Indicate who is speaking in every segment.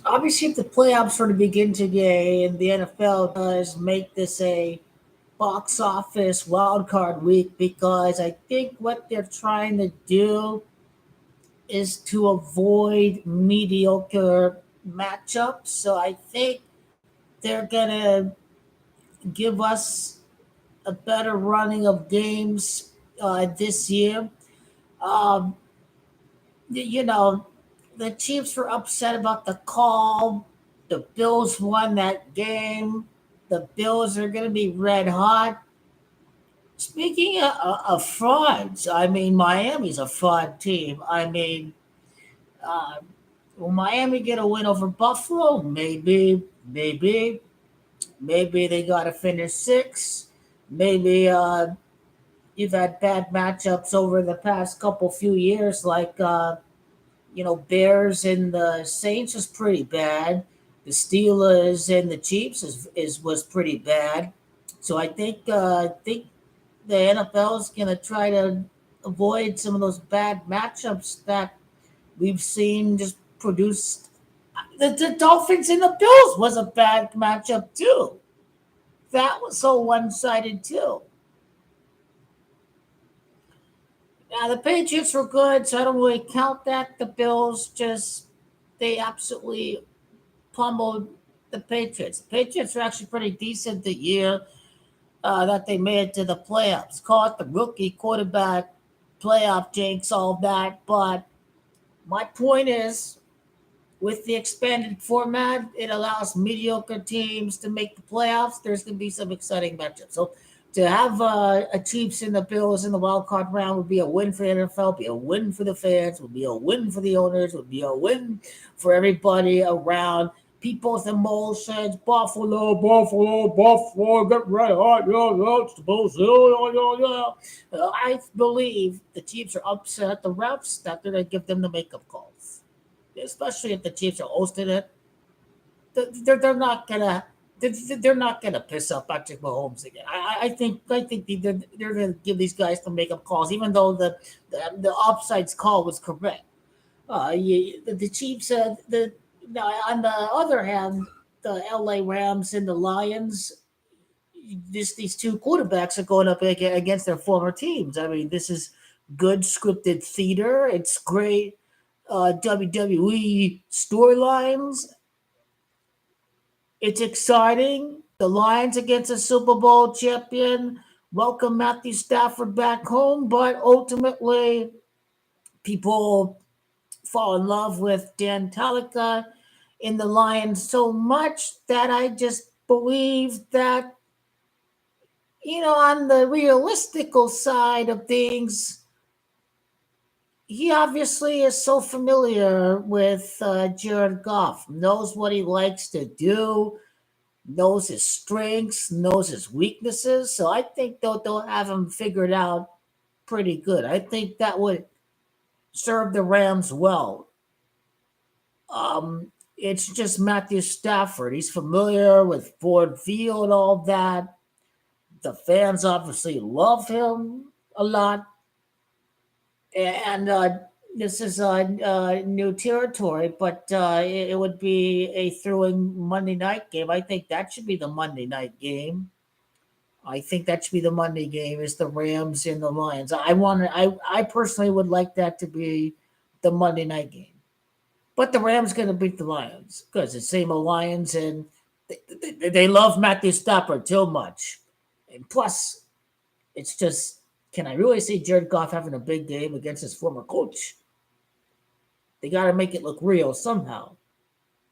Speaker 1: Obviously, if the playoffs were to begin today and the NFL does make this a box office wild card week, because I think what they're trying to do is to avoid mediocre matchups. So I think they're going to give us a better running of games this year. Um, you know, the Chiefs were upset about the call. The Bills won that game. The Bills are going to be red hot. Speaking of frauds, I mean, Miami's a fraud team. I mean, uh, will Miami get a win over Buffalo? Maybe they got to finish six. Maybe you've had bad matchups over the past couple few years, like Bears and the Saints was pretty bad. The Steelers and the Chiefs is was pretty bad. So I think the NFL is going to try to avoid some of those bad matchups that we've seen just produce. The Dolphins and the Bills was a bad matchup too. That was so one sided too. Now the Patriots were good, so I don't really count that. The Bills just they absolutely pummeled the Patriots. The Patriots were actually pretty decent the year that they made it to the playoffs. Caught the rookie quarterback playoff jinx, all that. But my point is, with the expanded format, it allows mediocre teams to make the playoffs. There's going to be some exciting matchups. So to have a Chiefs and the Bills in the wild card round would be a win for the NFL, be a win for the fans, would be a win for the owners, would be a win for everybody around. People's emotions, Buffalo, get red hot, it's the Bulls, I believe the Chiefs are upset at the refs that they're going to give them the makeup calls, especially if the Chiefs are hosting it. They're not gonna they're not gonna piss off Patrick Mahomes again. I think they're gonna give these guys the makeup calls, even though the offsides call was correct. The Chiefs, now, on the other hand, the LA Rams and the Lions, these two quarterbacks are going up against their former teams. I mean, this is good scripted theater. It's great WWE storylines. It's exciting. The Lions against a Super Bowl champion. Welcome Matthew Stafford back home, but ultimately, people fall in love with Dan Talica in the Lions so much that I just believe that, on the realistical side of things, he obviously is so familiar with Jared Goff, knows what he likes to do, knows his strengths, knows his weaknesses. So I think they'll have him figured out pretty good. I think that would serve the Rams well. It's just Matthew Stafford. He's familiar with Ford Field, all that. The fans obviously love him a lot. And this is new territory, but it would be a thrilling Monday night game. I think that should be the Monday night game. I think that should be the Monday game. Is the Rams and the Lions? I personally would like that to be the Monday night game. But the Rams going to beat the Lions because the same old Lions, and they love Matthew Stafford too much. And plus, it's just, can I really see Jared Goff having a big game against his former coach? They got to make it look real somehow.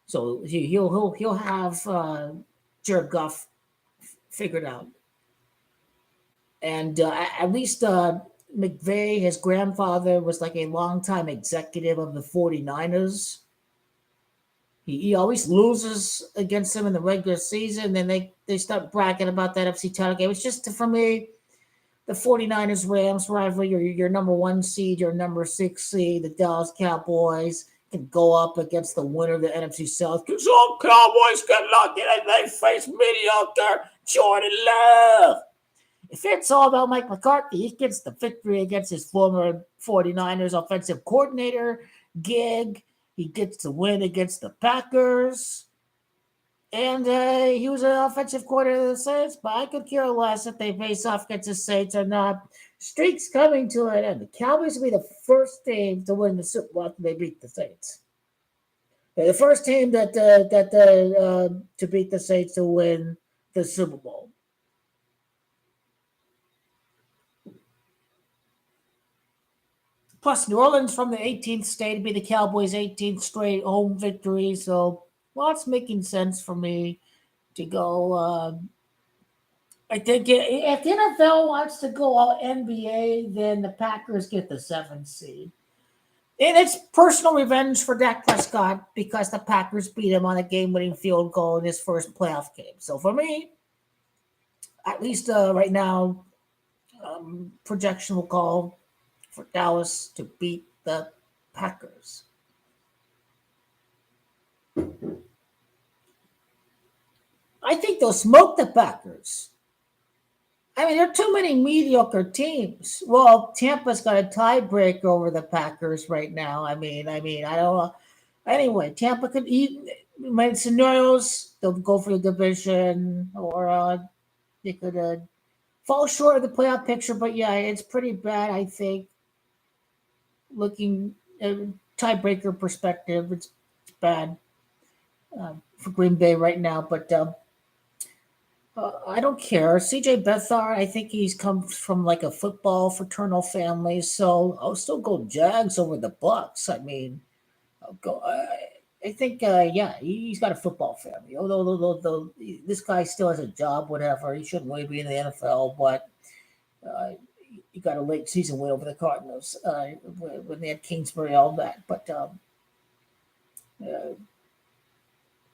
Speaker 1: So he'll have Jared Goff figured out, and at least McVay, his grandfather, was like a longtime executive of the 49ers. He always loses against them in the regular season. Then they start bragging about that FC title game. It's just, for me, the 49ers Rams rivalry, your number one seed, your number six seed, the Dallas Cowboys can go up against the winner of the NFC South. Because all Cowboys get lucky and they face mediocre Jordan Love. If it's all about Mike McCarthy, he gets the victory against his former 49ers offensive coordinator gig. He gets the win against the Packers. And he was an offensive coordinator of the Saints, but I could care less if they face off against the Saints or not. Streak's coming to an end. The Cowboys will be the first team to win the Super Bowl after they beat the Saints. They're the first team to beat the Saints to win the Super Bowl. Plus, New Orleans from the 18th state to be the Cowboys' 18th straight home victory. So, well, it's making sense for me to go. I think if the NFL wants to go all NBA, then the Packers get the 7th seed. And it's personal revenge for Dak Prescott because the Packers beat him on a game-winning field goal in his first playoff game. So for me, at least right now, projection will call for Dallas to beat the Packers. I think they'll smoke the Packers. I mean, there are too many mediocre teams. Well, Tampa's got a tiebreaker over the Packers right now. I mean, I don't know. Anyway, Tampa could many scenarios. They'll go for the division, or they could fall short of the playoff picture. But yeah, it's pretty bad. I think. Looking at tiebreaker perspective, it's bad for Green Bay right now. But I don't care. CJ Beathard, I think he's come from like a football fraternal family, so I'll still go Jags over the Bucks. I mean, I'll go. I think, yeah, he's got a football family. Although this guy still has a job, whatever. He shouldn't really be in the NFL, but he got a late season win over the Cardinals when they had Kingsbury, all that. But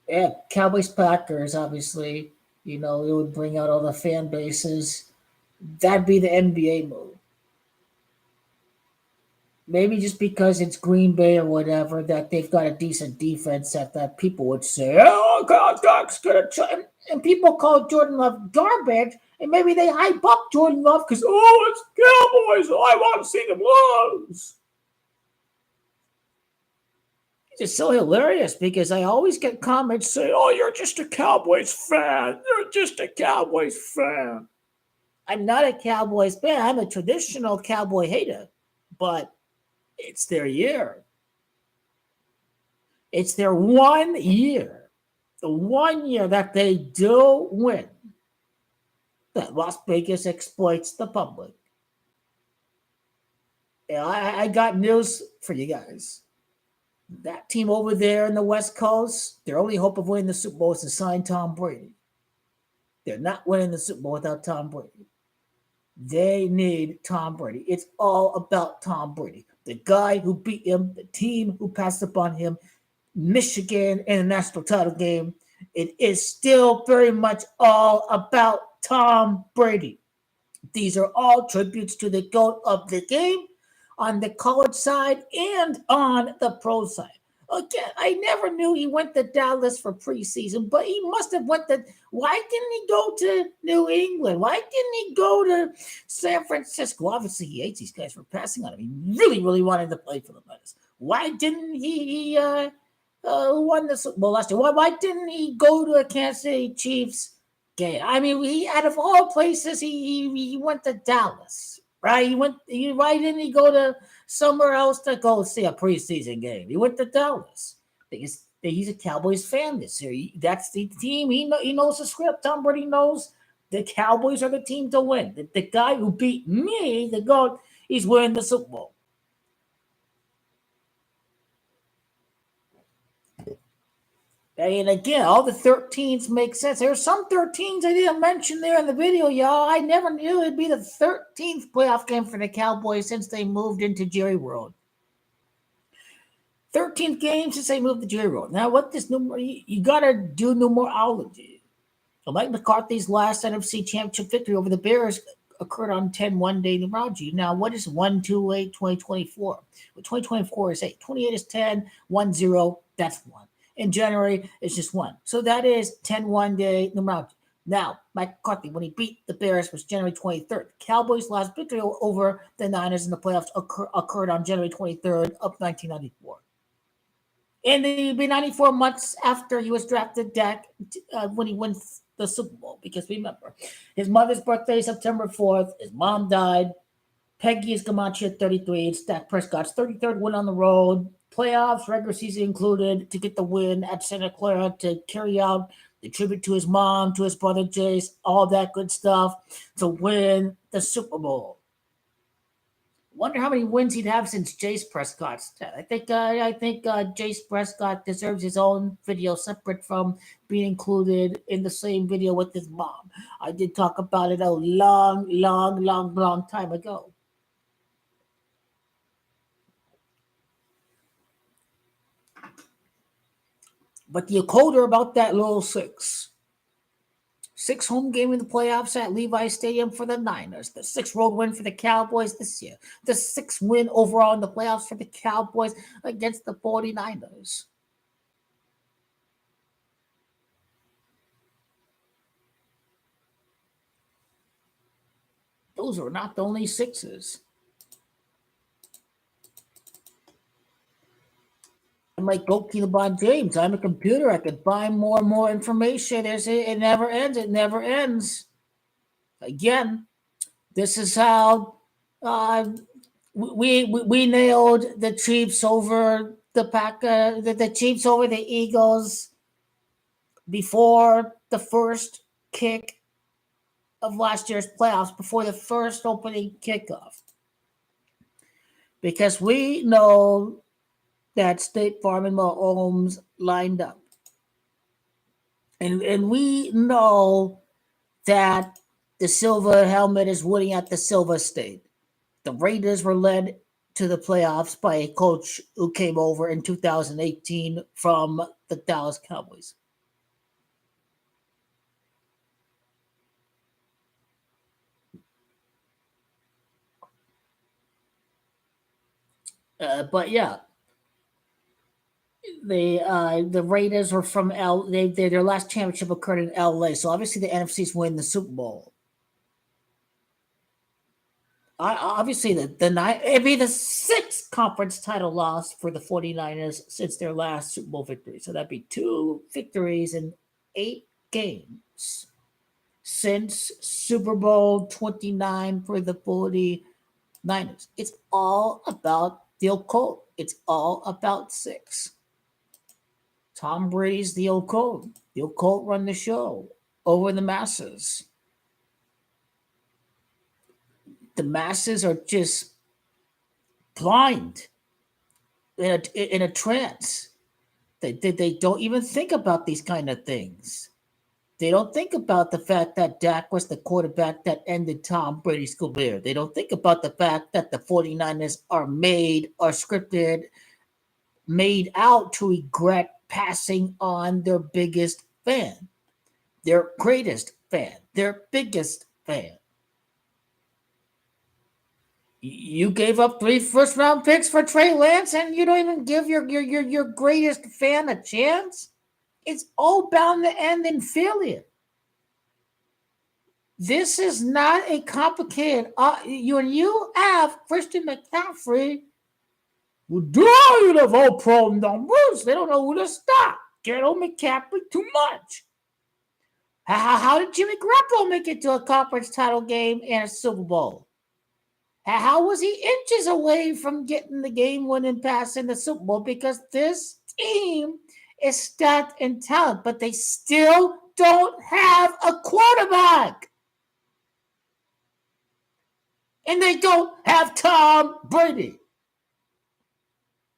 Speaker 1: yeah, Cowboys Packers, obviously. It would bring out all the fan bases. That'd be the NBA move. Maybe just because it's Green Bay or whatever, that they've got a decent defense that people would say, oh, God, Doc's going to try. And people call Jordan Love garbage, and maybe they hype up Jordan Love because, oh, it's Cowboys. I want to see them lose. It's so hilarious because I always get comments saying, oh, you're just a Cowboys fan. You're just a Cowboys fan. I'm not a Cowboys fan. I'm a traditional Cowboy hater. But it's their year. It's their 1 year. The 1 year that they do win. That Las Vegas exploits the public. Yeah, I got news for you guys. That team over there in the West Coast, their only hope of winning the Super Bowl is to sign Tom Brady. They're not winning the Super Bowl without Tom Brady. They need Tom Brady. It's all about Tom Brady. The guy who beat him, the team who passed up on him, Michigan in the national title game. It is still very much all about Tom Brady. These are all tributes to the GOAT of the game on the college side and on the pro side. Again, I never knew he went to Dallas for preseason, but he must have went to. Why didn't he go to New England? Why didn't he go to San Francisco? Obviously, he hates these guys for passing on him. He really, really wanted to play for the Bucks. Why didn't he won the Super Bowl last year? Why didn't he go to a Kansas City Chiefs game? I mean, out of all places, he went to Dallas. Right? Why didn't he go to somewhere else to go see a preseason game? He went to Dallas. Because he's a Cowboys fan this year. That's the team. He knows the script. Tom Brady knows the Cowboys are the team to win. The guy who beat me, the GOAT, he's winning the Super Bowl. And again, all the 13s make sense. There's some 13s I didn't mention there in the video, y'all. I never knew it'd be the 13th playoff game for the Cowboys since they moved into Jerry World. 13th game since they moved to Jerry World. Now, what this you got to do numerology. So Mike McCarthy's last NFC Championship victory over the Bears occurred on 10-1 day numerology. Now, what is 1-2-8 2024? Well, 2024 is 8. 28 is 10. 1-0, that's 1. In January, it's just 1. So that is 10-1 day numerology. Now, Mike McCarthy, when he beat the Bears, was January 23rd. Cowboys' last victory over the Niners in the playoffs occurred on January 23rd of 1994. And it'll be 94 months after he was drafted, Dak, when he wins the Super Bowl. Because remember, his mother's birthday is September 4th. His mom died. Peggy is Gamache at 33. It's Dak Prescott's 33rd win on the road. Playoffs, regular season included, to get the win at Santa Clara, to carry out the tribute to his mom, to his brother Jace, all that good stuff, to win the Super Bowl. Wonder how many wins he'd have since Jace Prescott's death. I think Jace Prescott deserves his own video separate from being included in the same video with his mom. I did talk about it a long time ago. But the colder about that little six home game in the playoffs at Levi Stadium for the Niners, the 6 road win for the Cowboys this year, the 6th win overall in the playoffs for the Cowboys against the 49ers. Those are not the only sixes. I'm like Goki LeBron James. I'm a computer. I could buy more and more information. It never ends. It never ends. Again, this is how we nailed the Chiefs over the the Chiefs over the Eagles before the first kick of last year's playoffs, before the first opening kickoff, because we know that State Farm and Mahomes lined up, and we know that the silver helmet is winning at the Silver State. The Raiders were led to the playoffs by a coach who came over in 2018 from the Dallas Cowboys. But yeah, the Raiders were from their last championship occurred in LA, so obviously the NFC's win the Super Bowl. Obviously it'd be the 6th conference title loss for the 49ers since their last Super Bowl victory. So that'd be 2 victories in 8 games since Super Bowl 29 for the 49ers. It's all about the occult. It's all about 6. Tom Brady's the occult. The occult run the show over the masses. The masses are just blind in a trance. They don't even think about these kind of things. They don't think about the fact that Dak was the quarterback that ended Tom Brady's career. They don't think about the fact that the 49ers are scripted, made out to regret passing on their biggest fan, their greatest fan, their biggest fan. You gave up 3 first-round picks for Trey Lance, and you don't even give your greatest fan a chance? It's all bound to end in failure. This is not a complicated. You have Christian McCaffrey, who died of all-pro numbers. They don't know who to stop. Get on McCaffrey too much. How did Jimmy Garoppolo make it to a conference title game and a Super Bowl? How was he inches away from getting the game-winning pass in the Super Bowl? Because this team is stacked in talent, but they still don't have a quarterback. And they don't have Tom Brady.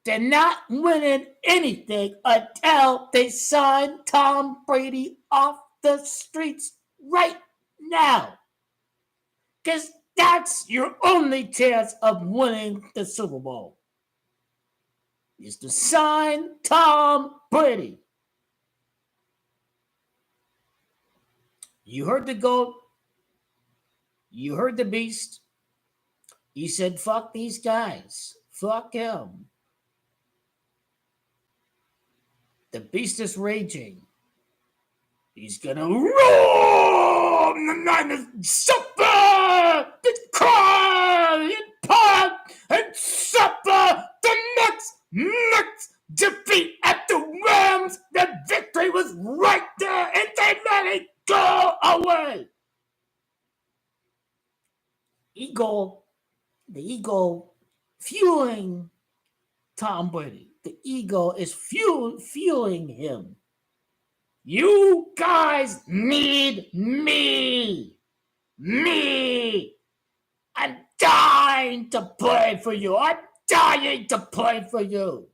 Speaker 1: They're not winning anything until they sign Tom Brady off the streets right now. Because that's your only chance of winning the Super Bowl, is to sign Tom Brady. You heard the GOAT. You heard the beast. He said, fuck these guys. Fuck him. The beast is raging. He's gonna roar the Niners suffer the cry and part and suffer the next defeat at times the victory was right there and they let it go away. Ego, the ego fueling Tom Brady. The ego is fueling him. You guys need me. Me. I'm dying to play for you. I'm dying to play for you.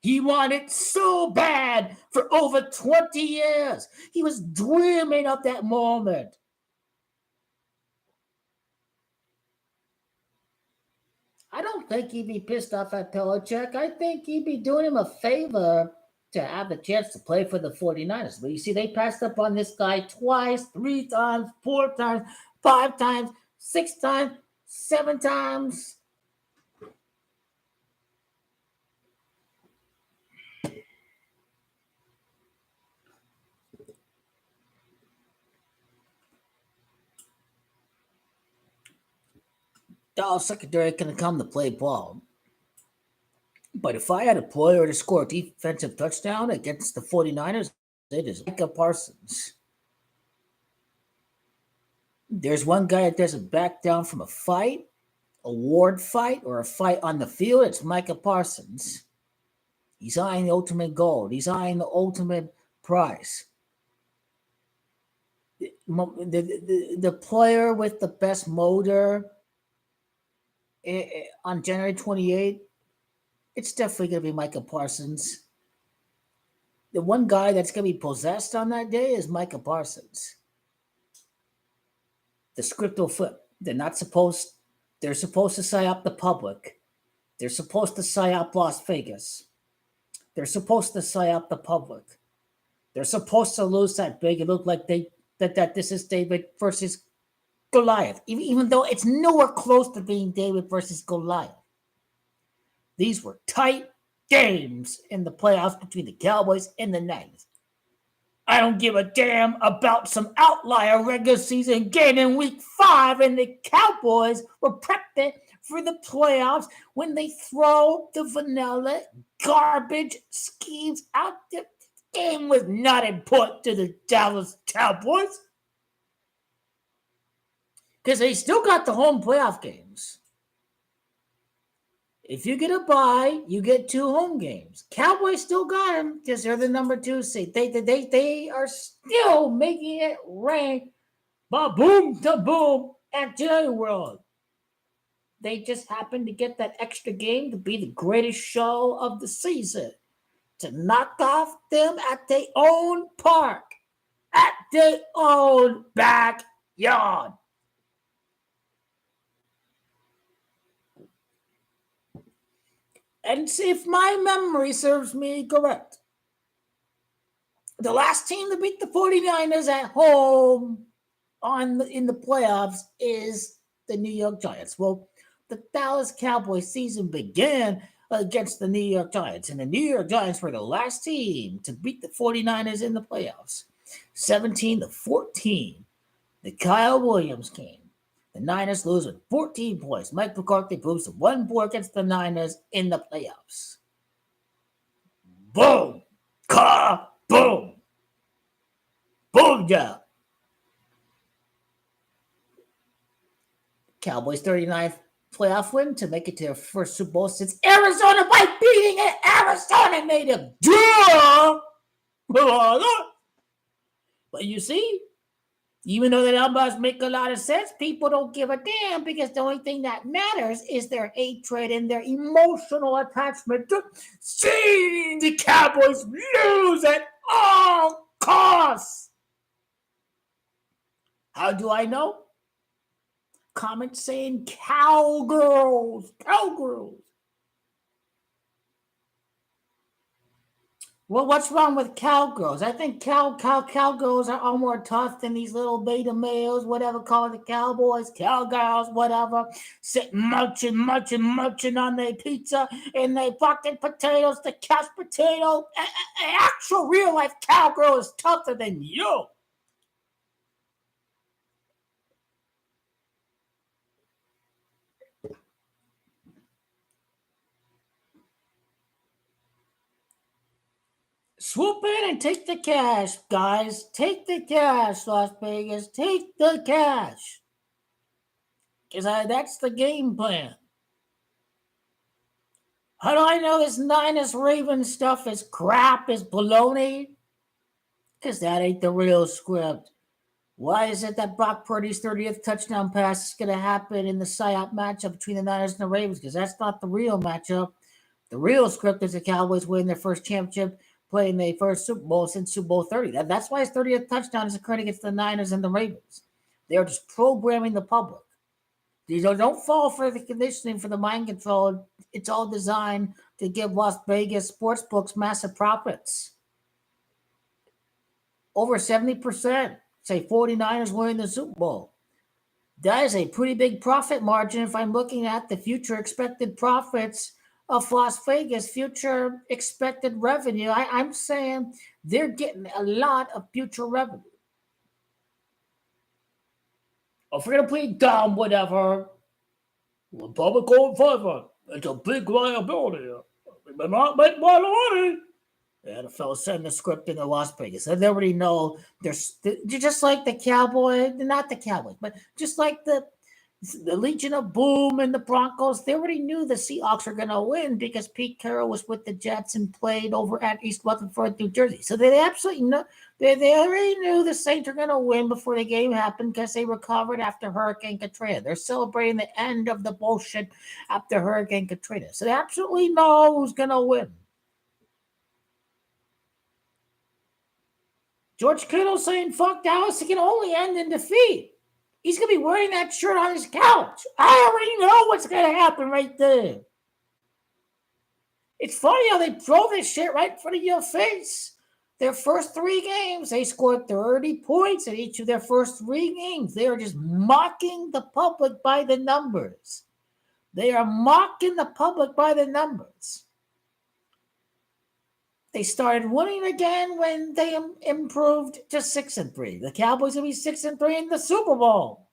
Speaker 1: He wanted so bad for over 20 years. He was dreaming of that moment. I don't think he'd be pissed off at Belichick. I think he'd be doing him a favor to have the chance to play for the 49ers. But you see, they passed up on this guy twice, 3 times, 4 times, 5 times, 6 times, 7 times. Dallas secondary can come to play ball. But if I had a player to score a defensive touchdown against the 49ers, it is Micah Parsons. There's one guy that doesn't back down from a fight, a ward fight, or a fight on the field. It's Micah Parsons. He's eyeing the ultimate gold. He's eyeing the ultimate prize. The player with the best motor on January 28th, it's definitely going to be Micah Parsons. The one guy that's going to be possessed on that day is Micah Parsons. The script will flip. They're supposed to psyop the public. They're supposed to psyop Las Vegas. They're supposed to psyop the public. They're supposed to lose that big. It looked like that this is David versus Goliath, even though it's nowhere close to being David versus Goliath. These were tight games in the playoffs between the Cowboys and the Niners. I don't give a damn about some outlier regular season game in week 5, and the Cowboys were prepping for the playoffs when they throw the vanilla garbage schemes out. The game was not important to the Dallas Cowboys because they still got the home playoff games. If you get a bye, you get 2 home games. Cowboys still got them because they're the number 2 seed. They are still making it rain, ba-boom to boom at Jerry World. They just happened to get that extra game to be the greatest show of the season, to knock off them at their own park, at their own backyard. And if my memory serves me correct, the last team to beat the 49ers at home in the playoffs is the New York Giants. Well, the Dallas Cowboys season began against the New York Giants, and the New York Giants were the last team to beat the 49ers in the playoffs. 17-14. The Kyle Williams game. The Niners lose with 14 points. Mike McCarthy proves to 1 point against the Niners in the playoffs. Boom! Ka-boom! Boom, yeah! Cowboys' 39th playoff win to make it to their first Super Bowl since Arizona by beating it. Arizona native. Duh! But you see, even though the numbers make a lot of sense, people don't give a damn because the only thing that matters is their hatred and their emotional attachment to seeing the Cowboys lose at all costs. How do I know? Comment saying cowgirls. Well, what's wrong with cowgirls? I think cowgirls are all more tough than these little beta males, whatever, call the cowboys, cowgirls, whatever, sitting munching on their pizza and their fucking potatoes, the couch potato. An actual real life cowgirl is tougher than you. Swoop in and take the cash, guys. Take the cash, Las Vegas. Take the cash. Because that's the game plan. How do I know this Niners Ravens stuff is crap, is baloney? Because that ain't the real script. Why is it that Brock Purdy's 30th touchdown pass is going to happen in the psyop matchup between the Niners and the Ravens? Because that's not the real matchup. The real script is the Cowboys win their first championship, playing their first Super Bowl since Super Bowl 30. That's why his 30th touchdown is occurring against the Niners and the Ravens. They're just programming the public. Don't fall for the conditioning, for the mind control. It's all designed to give Las Vegas sportsbooks massive profits. Over 70%. Say 49ers winning the Super Bowl. That is a pretty big profit margin if I'm looking at the future expected profits of Las Vegas, future expected revenue. I'm saying they're getting a lot of future revenue. If we're going to play dumb, whatever, we're public going further. It's a big liability. We may not make my money. Yeah, the fellow sending the script into Las Vegas. They already know they're just like the Cowboys, not the Cowboys, but just like the Legion of Boom and the Broncos. They already knew the Seahawks were going to win because Pete Carroll was with the Jets and played over at East Rutherford, New Jersey. So they absolutely know. They already knew the Saints were going to win before the game happened because they recovered after Hurricane Katrina. They're celebrating the end of the bullshit after Hurricane Katrina. So they absolutely know who's going to win. George Kittle saying, fuck Dallas, it can only end in defeat. He's going to be wearing that shirt on his couch. I already know what's going to happen right there. It's funny how they throw this shit right in front of your face. Their first 3 games, they scored 30 points in each of their first 3 games. They are just mocking the public by the numbers. They are mocking the public by the numbers. They started winning again when they improved to 6-3. The Cowboys will be 6-3 in the Super Bowl.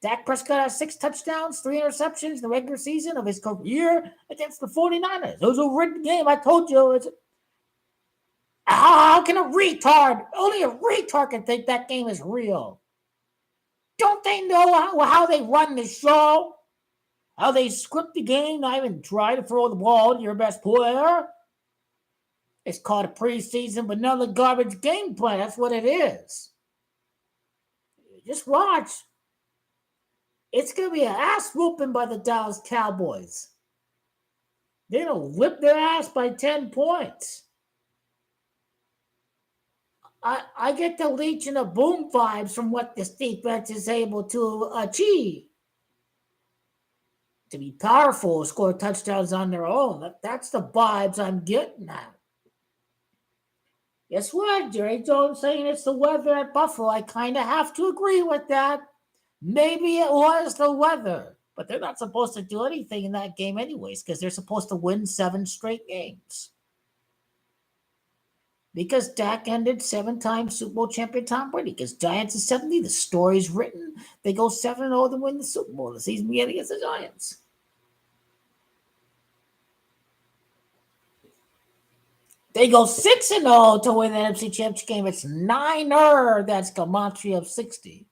Speaker 1: Dak Prescott has 6 touchdowns, 3 interceptions in the regular season of his career against the 49ers. It was a rigged game. I told you. How can a retard, only a retard can think that game is real? Don't they know how they run the show? How they script the game, not even try to throw the ball to your best player? It's called a preseason vanilla garbage game plan. That's what it is. Just watch. It's going to be an ass whooping by the Dallas Cowboys. They're going to whip their ass by 10 points. I get the Legion of Boom vibes from what this defense is able to achieve. To be powerful, score touchdowns on their own. That's the vibes I'm getting at. Guess what? Jerry Jones saying it's the weather at Buffalo. I kind of have to agree with that. Maybe it was the weather, but they're not supposed to do anything in that game anyways because they're supposed to win 7 straight games. Because Dak ended 7-time Super Bowl champion Tom Brady. Because Giants is 70, the story's written. They go 7-0 to win the Super Bowl. The season beginning against the Giants. They go 6-0 to win the NFC Championship game. It's 9-er. That's gematria of 60.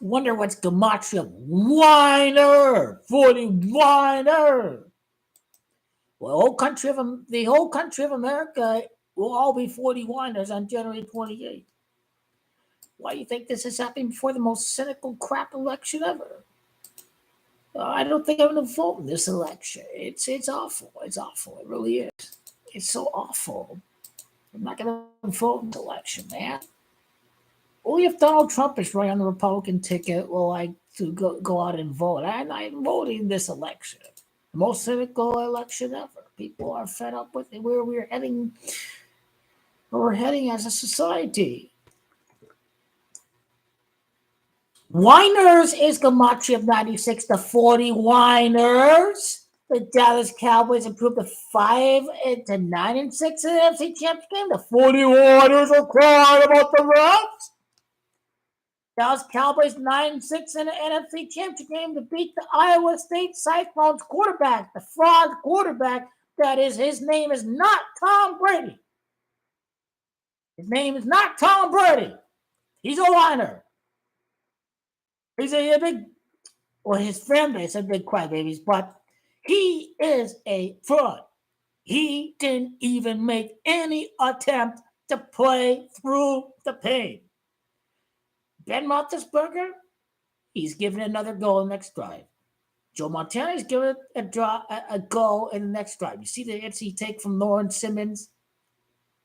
Speaker 1: Wonder what's gematria of whiner. 40 whiner. Well, the whole country of America will all be 40 whiners on January 28th. Why do you think this is happening before the most cynical crap election ever? I don't think I'm going to vote in this election. It's awful. It's awful. It really is. It's so awful. I'm not going to vote in this election, man. Only if Donald Trump is running on the Republican ticket will I to go out and vote. I'm not voting in this election. The most cynical election ever. People are fed up with where we're heading as a society. Whiners is gematria of 96 to 40 whiners. The Dallas Cowboys improved to 5-9-6 in the NFC Championship game. The 40 whiners are crying about the refs. Dallas Cowboys 9-6 in the NFC Championship game to beat the Iowa State Cyclones quarterback, the fraud quarterback, That is, his name is not Tom Brady. His name is not Tom Brady. He's a whiner. He's a big, well, his fan base are big crybabies, but he is a fraud. He didn't even make any attempt to play through the pain. Ben Roethlisberger, he's giving another goal in the next drive. Joe Montana's giving a goal in the next drive. You see the hits he take from Lawrence Simmons?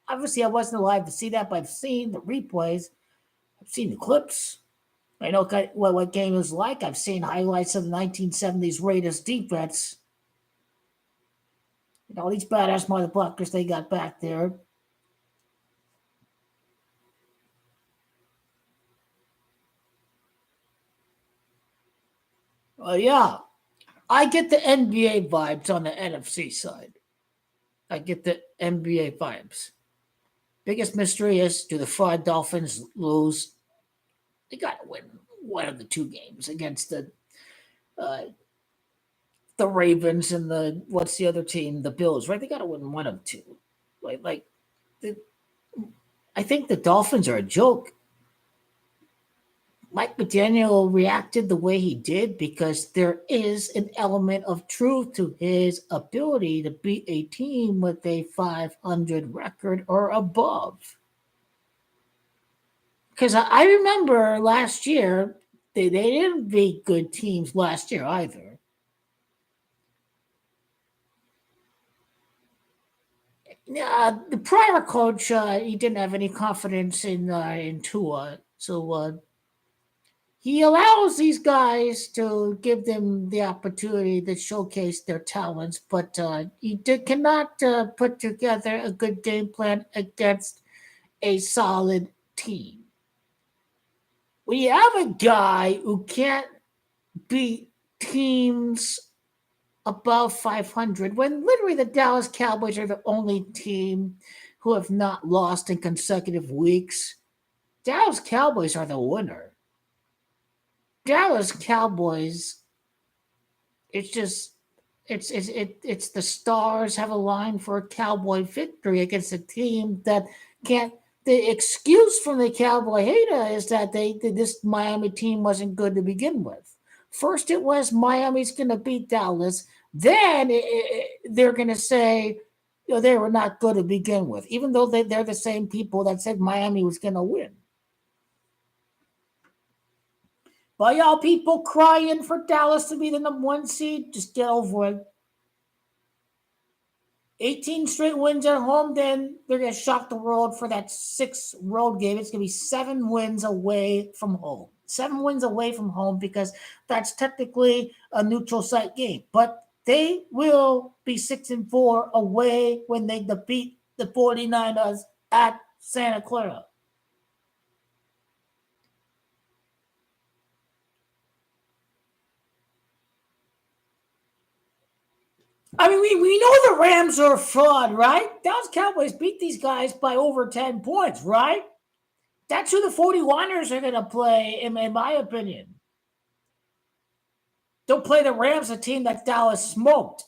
Speaker 1: Obviously, I wasn't alive to see that, but I've seen the replays. I've seen the clips. I know what game was like. I've seen highlights of the 1970s Raiders defense. All these badass motherfuckers they got back there. Yeah. I get the NBA vibes on the NFC side. I get the NBA vibes. Biggest mystery is, do the Fried Dolphins lose? They got to win one of the two games against the Ravens and what's the other team? The Bills, right? They got to win one of two. I think the Dolphins are a joke. Mike McDaniel reacted the way he did because there is an element of truth to his ability to beat a team with a 500 record or above. Because I remember last year, they didn't beat good teams last year either. The prior coach, he didn't have any confidence in Tua, so he allows these guys to give them the opportunity to showcase their talents, but he cannot put together a good game plan against a solid team. When you have a guy who can't beat teams above 500, when literally the Dallas Cowboys are the only team who have not lost in consecutive weeks, Dallas Cowboys are the winner. Dallas Cowboys, it's the stars have aligned for a Cowboy victory against a team that can't. The excuse from the Cowboy hater is that this Miami team wasn't good to begin with. First, it was Miami's going to beat Dallas. Then they're going to say, they were not good to begin with, even though they're the same people that said Miami was going to win. But y'all people crying for Dallas to be the number one seed, just get over it. 18 straight wins at home, then they're going to shock the world for that 6 road game. It's going to be 7 wins away from home. 7 wins away from home because that's technically a neutral site game. But they will be 6-4 away when they defeat the 49ers at Santa Clara. I mean, we know the Rams are a fraud, right? Dallas Cowboys beat these guys by over 10 points, right? That's who the 49ers are going to play, in my opinion. Don't play the Rams, a team that Dallas smoked.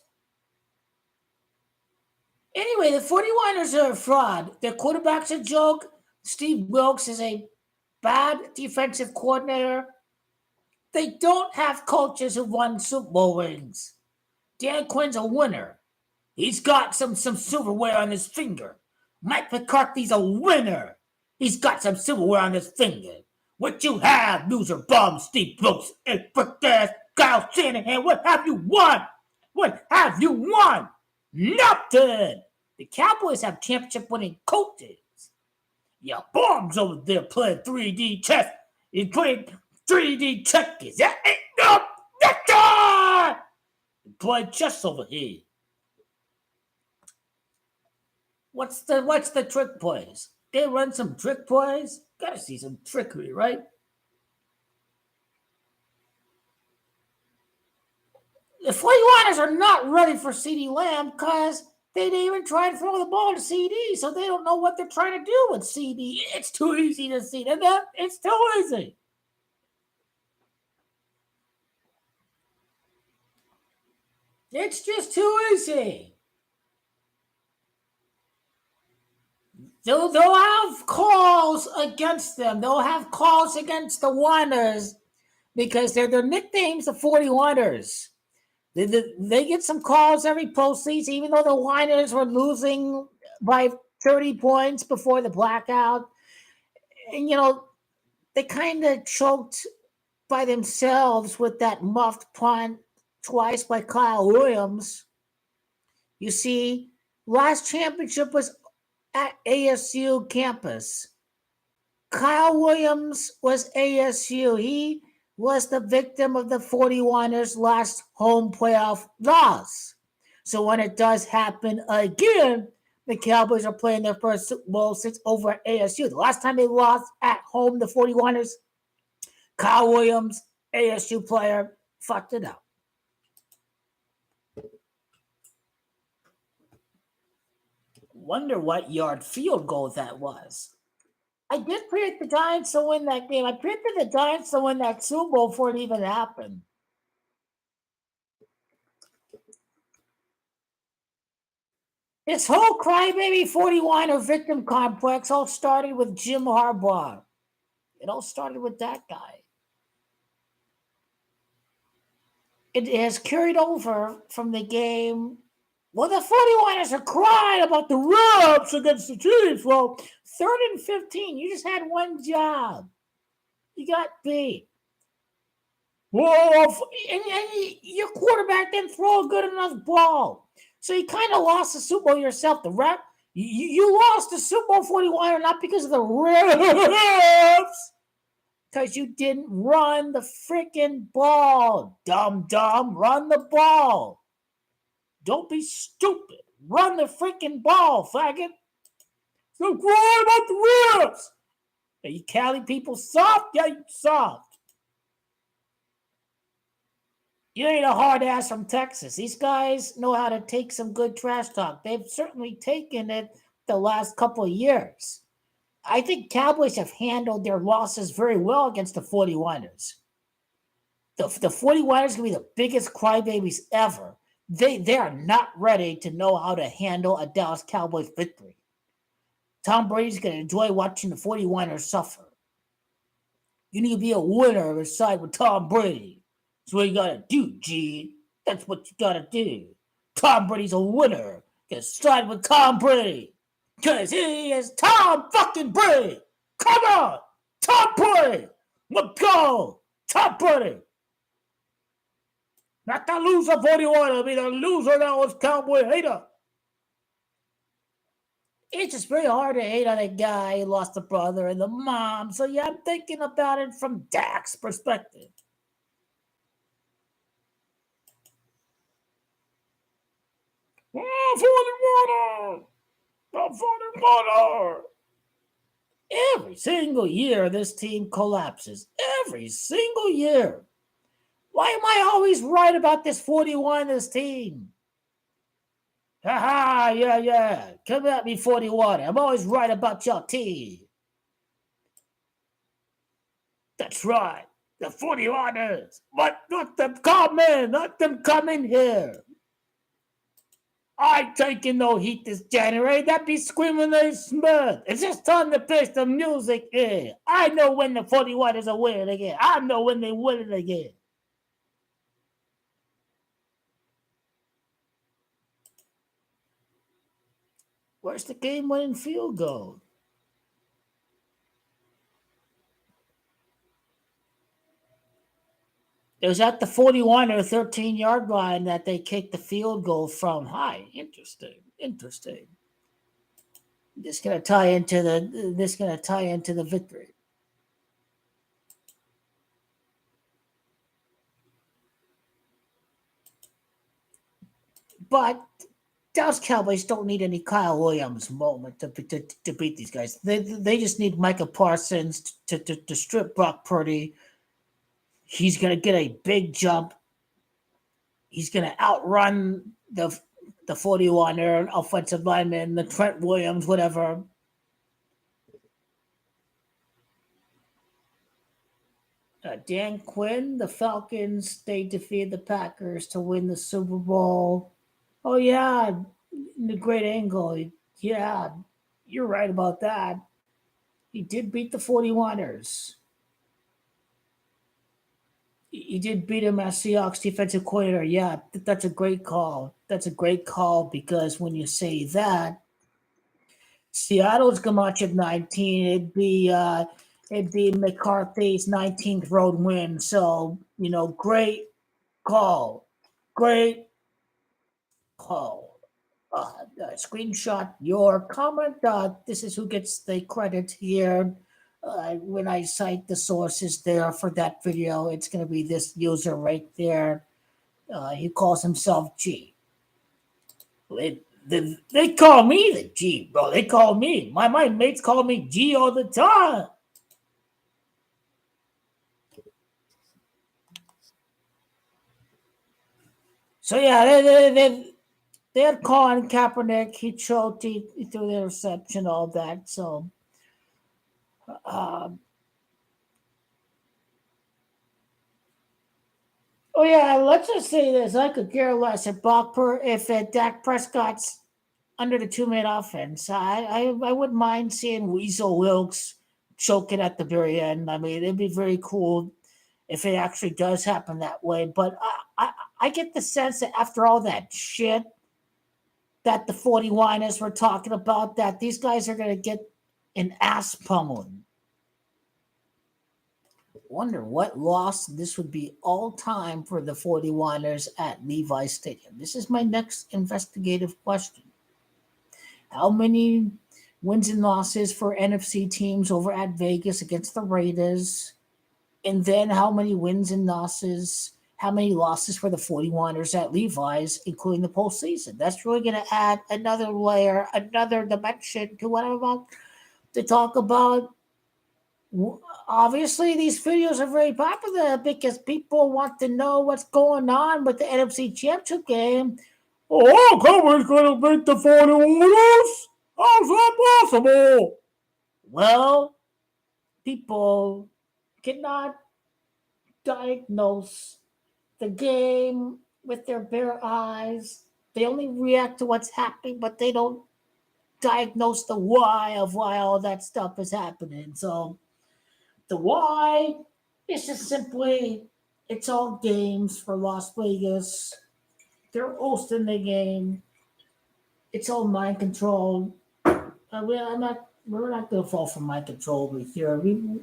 Speaker 1: Anyway, the 49ers are a fraud. Their quarterback's a joke. Steve Wilkes is a bad defensive coordinator. They don't have coaches who won Super Bowl rings. Dan Quinn's a winner. He's got some silverware on his finger. Mike McCarthy's a winner. He's got some silverware on his finger. What you have, loser bum, Steve Brooks, and ass Kyle Shanahan, what have you won? What have you won? Nothing. The Cowboys have championship-winning coaches. Your bombs over there playing 3D chess. He's playing 3D checkers. That ain't no nectar. Playing chess over here. What's the trick plays? They run some trick plays. Gotta see some trickery, right? The 49ers are not ready for CeeDee Lamb because they didn't even try to throw the ball to CD, so they don't know what they're trying to do with CD. It's too easy to see that. It's too easy. It's just too easy. They'll have calls against them. They'll have calls against the Whiners because they're their nicknames, the 41ers. They get some calls every postseason, even though the Whiners were losing by 30 points before the blackout. And, they kind of choked by themselves with that muffed punt twice by Kyle Williams. You see, last championship was at ASU campus. Kyle Williams was ASU. He was the victim of the 41ers' last home playoff loss. So when it does happen again, the Cowboys are playing their first Super Bowl since over at ASU. The last time they lost at home, the 41ers, Kyle Williams, ASU player, fucked it up. Wonder what yard field goal that was. I did predict the Giants to win that game. I predicted the Giants to win that Super Bowl before it even happened. This whole crybaby 41 or victim complex all started with Jim Harbaugh. It all started with that guy. It has carried over from the game. Well, the 41ers are crying about the Raps against the Chiefs. Well, 3rd and 15, you just had one job. You got beat. Whoa, and your quarterback didn't throw a good enough ball. So you kind of lost the Super Bowl yourself. The rep, you lost the Super Bowl 41 not because of the refs, because you didn't run the freaking ball. Dumb, run the ball. Don't be stupid. Run the freaking ball, faggot. So cry about the refs. Are you Cali people soft? Yeah, you soft. You ain't a hard ass from Texas. These guys know how to take some good trash talk. They've certainly taken it the last couple of years. I think Cowboys have handled their losses very well against the 41ers. The 41ers going to be the biggest crybabies ever. They are not ready to know how to handle a Dallas Cowboys victory. Tom Brady's going to enjoy watching the 41ers suffer. You need to be a winner and side with Tom Brady. That's what you gotta do, G. That's what you gotta do. Tom Brady's a winner. You side with Tom Brady. Because he is Tom fucking Brady. Come on! Tom Brady! Let's go! Tom Brady! Not the loser 41. I mean, the loser that was Cowboy hater. It's just very hard to hate on a guy who lost a brother and the mom. So, yeah, I'm thinking about it from Dak's perspective. Oh, 41! Every single year, this team collapses. Every single year. Why am I always right about this 41, this team? Ha, yeah. Come at me, 41. I'm always right about your team. That's right. The 41ers. But let them come in. Let them come in here. I ain't taking no heat this January. That be screaming they Smith. It's just time to pitch the music in. I know when the 41ers are winning again. I know when they win it again. Where's the game-winning field goal? It was at the 41 or 13-yard line that they kicked the field goal from. Hi, interesting. This gonna tie into the victory. But Dallas Cowboys don't need any Kyle Williams moment to beat these guys. They just need Micah Parsons to strip Brock Purdy. He's going to get a big jump. He's going to outrun the 41er offensive lineman, the Trent Williams, whatever. Dan Quinn, the Falcons, they defeated the Packers to win the Super Bowl. Oh, yeah, the great angle. Yeah. You're right about that. He did beat the 49ers. He did beat him as Seahawks defensive coordinator. Yeah, that's a great call. That's a great call because when you say that, Seattle's Gamache of 19. It'd be McCarthy's 19th road win. So great call, great call. Screenshot your comment. This is who gets the credit here. When I cite the sources there for that video, it's going to be this user right there. He calls himself G. They call me the G, bro. They call me. My mates call me G all the time. So yeah, they had Colin Kaepernick. He choked. He threw the interception, all that. So, oh yeah, let's just say this: I could care less if Dak Prescott's under the 2-minute offense. I wouldn't mind seeing Weasel Wilkes choking at the very end. I mean, it'd be very cool if it actually does happen that way. But I get the sense that after all that shit that the 49ers were talking about, that these guys are going to get an ass pummeled. Wonder what loss this would be all time for the 49ers at Levi Stadium. This is my next investigative question. How many wins and losses for NFC teams over at Vegas against the Raiders? And then how many wins and losses, how many losses for the 49ers at Levi's, including the postseason? That's really going to add another layer, another dimension to what I'm about to talk about. Obviously, these videos are very popular because people want to know what's going on with the NFC Championship game. Oh, Cowboys going to beat the 49ers? How's that possible? Well, people cannot diagnose the game with their bare eyes. They only react to what's happening, but they don't diagnose the why of why all that stuff is happening. So the why is just simply it's all games for Las Vegas. They're hosting the game. It's all mind control. We're not going to fall for mind control over here. We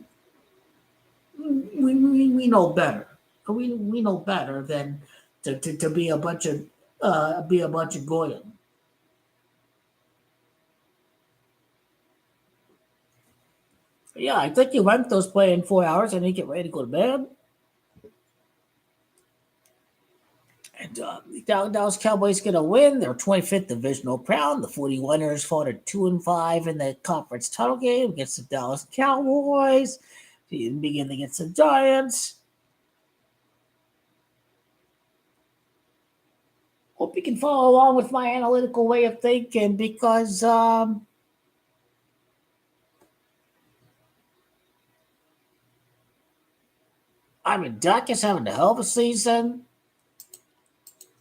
Speaker 1: know better. We know better than to be a bunch of goyim. Yeah, I think Juventus play in 4 hours and they get ready to go to bed. And Dallas Cowboys going to win their 25th divisional crown. The 49ers fought at 2-5 in the conference title game against the Dallas Cowboys. They begin against the Giants. Hope you can follow along with my analytical way of thinking because I mean, Dak is having a hell of a season.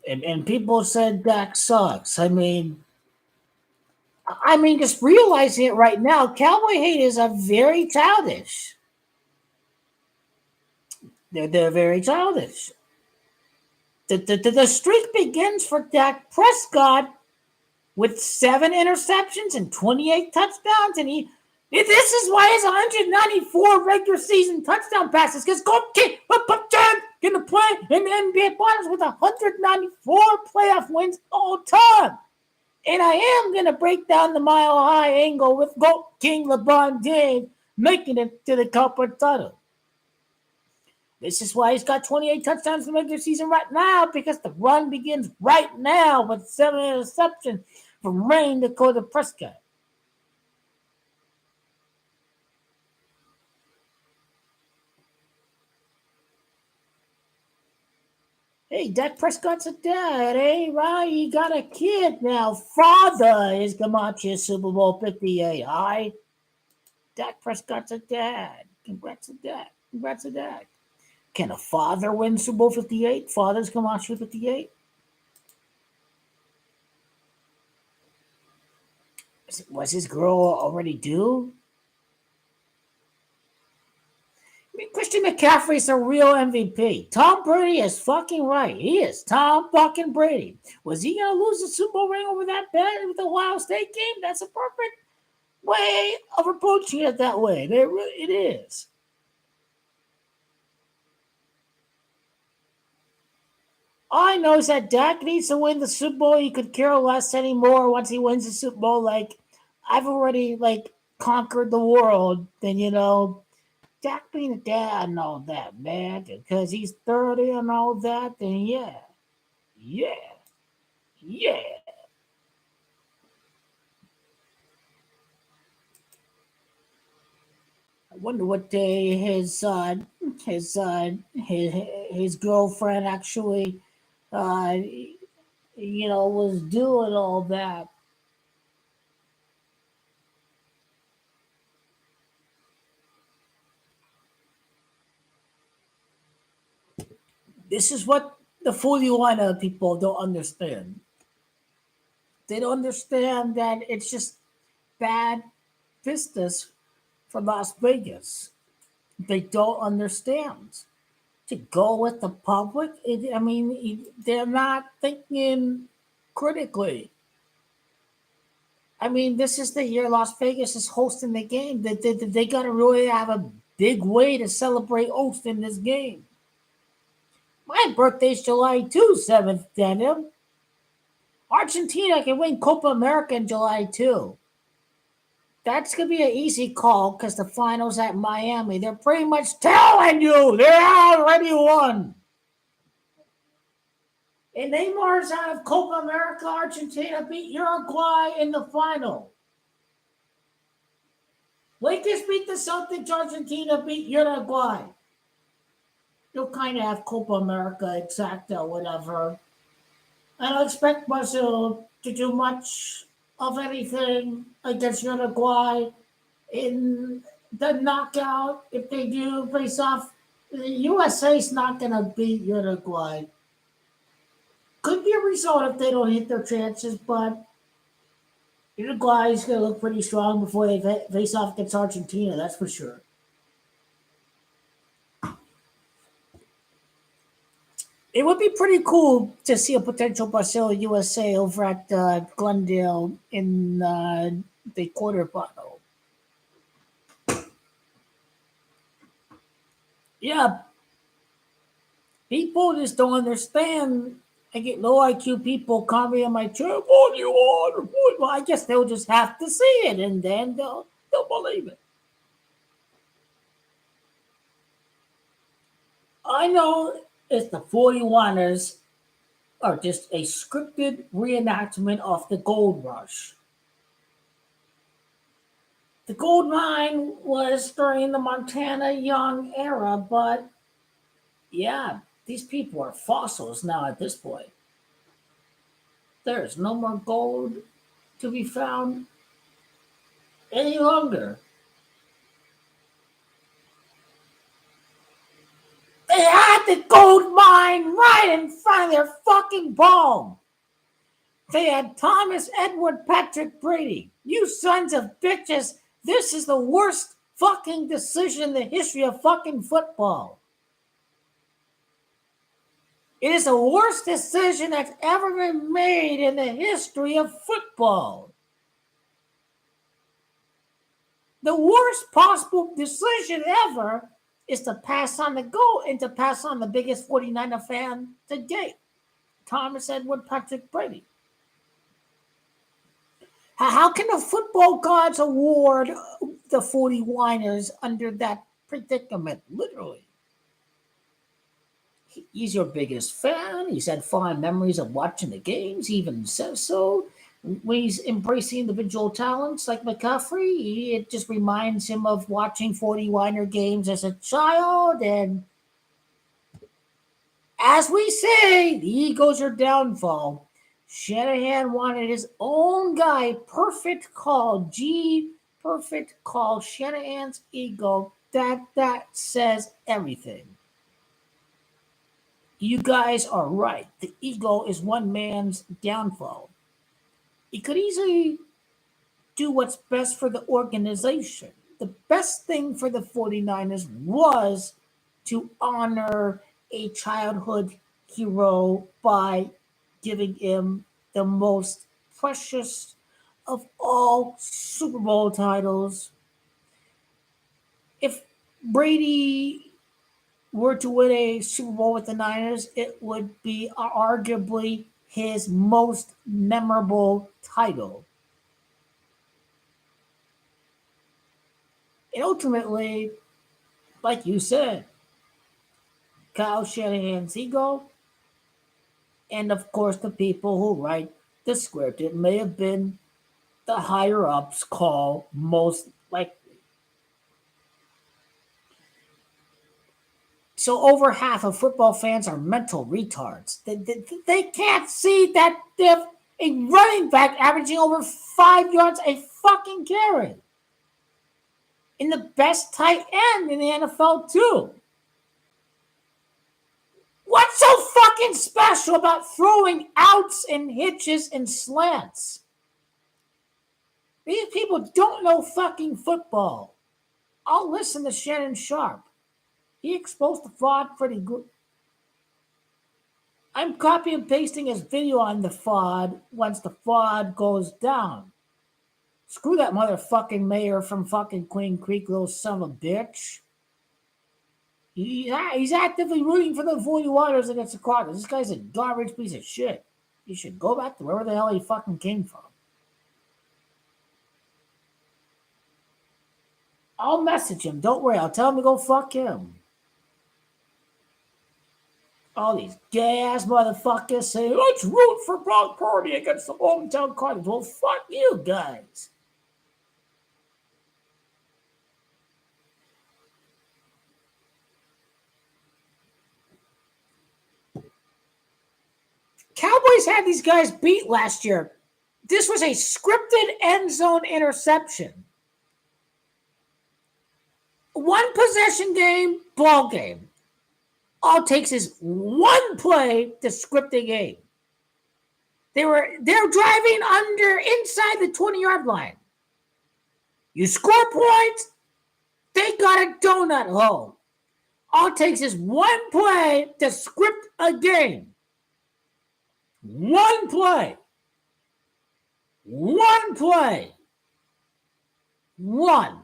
Speaker 1: And people said Dak sucks. I mean, just realizing it right now, Cowboy haters are very childish. They're very childish. The streak begins for Dak Prescott with 7 interceptions and 28 touchdowns, and this is why his 194 regular season touchdown passes, because Goff going to play in the NBA Finals with 194 playoff wins all time. And I am going to break down the mile-high angle with GOAT King LeBron James making it to the conference title. This is why he's got 28 touchdowns in the regular season right now, because the run begins right now with 7 interceptions from Rain Dakota Prescott. Hey, Dak Prescott's a dad, eh? Right? He got a kid now. Father is Gamache Super Bowl 58. Aye. Dak Prescott's a dad. Congrats to Dak. Congrats to Dak. Can a father win Super Bowl 58? Father's Gamache 58? Was his girl already due? I mean, Christian McCaffrey's a real MVP. Tom Brady is fucking right. He is Tom fucking Brady. Was he gonna lose the Super Bowl ring over that bet with the Ohio State game? That's a perfect way of approaching it that way. It is. All I know is that Dak needs to win the Super Bowl. He could care less anymore once he wins the Super Bowl. Like, I've already conquered the world. Then Dak being a dad and all that, man. Because he's 30 and all that. Then yeah, yeah. I wonder what day his girlfriend actually was doing all that. This is what the 41 people don't understand. They don't understand that it's just bad business for Las Vegas. They don't understand. To go with the public, they're not thinking critically. I mean, this is the year Las Vegas is hosting the game. They got to really have a big way to celebrate hosting this game. My birthday's July 2, 7th, Daniel. Argentina can win Copa America in July 2. That's going to be an easy call because the finals at Miami, they're pretty much telling you they already won. And Neymar's out of Copa America. Argentina beat Uruguay in the final. Lakers beat the Celtics. Argentina beat Uruguay. You'll kind of have Copa America exacta, whatever. I don't expect Brazil to do much of anything against Uruguay in the knockout. If they do face off, the USA's not going to beat Uruguay. Could be a result if they don't hit their chances, but Uruguay is going to look pretty strong before they face off against Argentina, that's for sure. It would be pretty cool to see a potential Brazil USA over at Glendale in the quarterfinal. Yeah, people just don't understand. I get low IQ people comment on my chair, what do you want? Well, I guess they'll just have to see it and then they'll believe it. I know it's the 41ers are just a scripted reenactment of the gold rush. The gold mine was during the Montana Young era, but yeah, these people are fossils now at this point. There's no more gold to be found any longer. They had the gold mine right in front of their fucking home. They had Thomas Edward Patrick Brady. You sons of bitches, this is the worst fucking decision in the history of fucking football. It is the worst decision that's ever been made in the history of football. The worst possible decision ever is to pass on the GOAT and to pass on the biggest 49er fan to date, Thomas Edward Patrick Brady. How can the football gods award the 41ers under that predicament? Literally. He's your biggest fan. He's had fond memories of watching the games. He even says so. When he's embracing individual talents like McCaffrey, it just reminds him of watching 41er games as a child. And as we say, the ego's your downfall. Shanahan wanted his own guy. Perfect call. Perfect call. Shanahan's ego. That says everything. You guys are right. The ego is one man's downfall. He could easily do what's best for the organization. The best thing for the 49ers was to honor a childhood hero by giving him the most precious of all Super Bowl titles. If Brady were to win a Super Bowl with the Niners, it would be arguably his most memorable title. And ultimately, like you said, Kyle Shanahan's ego, and of course the people who write the script. It may have been the higher ups call most likely. So over half of football fans are mental retards. They can't see that if a running back averaging over 5 yards a fucking carry. In the best tight end in the NFL too. What's so fucking special about throwing outs and hitches and slants? These people don't know fucking football. I'll listen to Shannon Sharp. He exposed the fraud pretty good. I'm copy and pasting his video on the fraud once the fraud goes down. Screw that motherfucking mayor from fucking Queen Creek, little son of a bitch. He's actively rooting for the 49ers against the Cardinals. This guy's a garbage piece of shit. He should go back to wherever the hell he fucking came from. I'll message him. Don't worry. I'll tell him to go fuck him. All these gay-ass motherfuckers say, let's root for Brock Purdy against the hometown Cardinals. Well, fuck you guys. Cowboys had these guys beat last year. This was a scripted end zone interception. One possession game, ball game. All it takes is one play to script a game. They're driving inside the 20-yard line. You score points, they got a donut hole. All it takes is one play to script a game. One play. One play. One.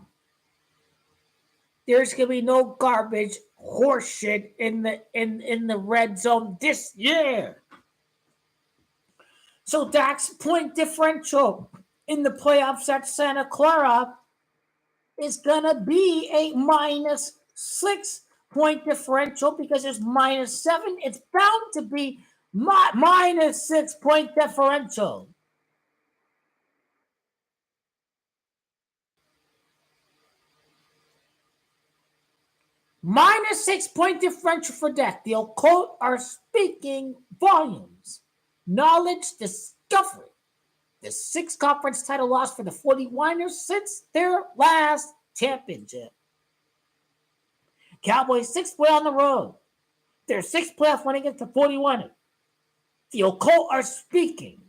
Speaker 1: There's gonna be no garbage horseshit in the red zone this year. So Dak's point differential in the playoffs at Santa Clara is gonna be a -6 point differential because there's -7. It's bound to be -6 point differential. -6 point differential for Dak. The occult are speaking volumes. Knowledge discovery. The 6th conference title loss for the 49ers since their last championship. Cowboys 6th win on the road. Their 6th playoff win against the 49ers. The occult are speaking.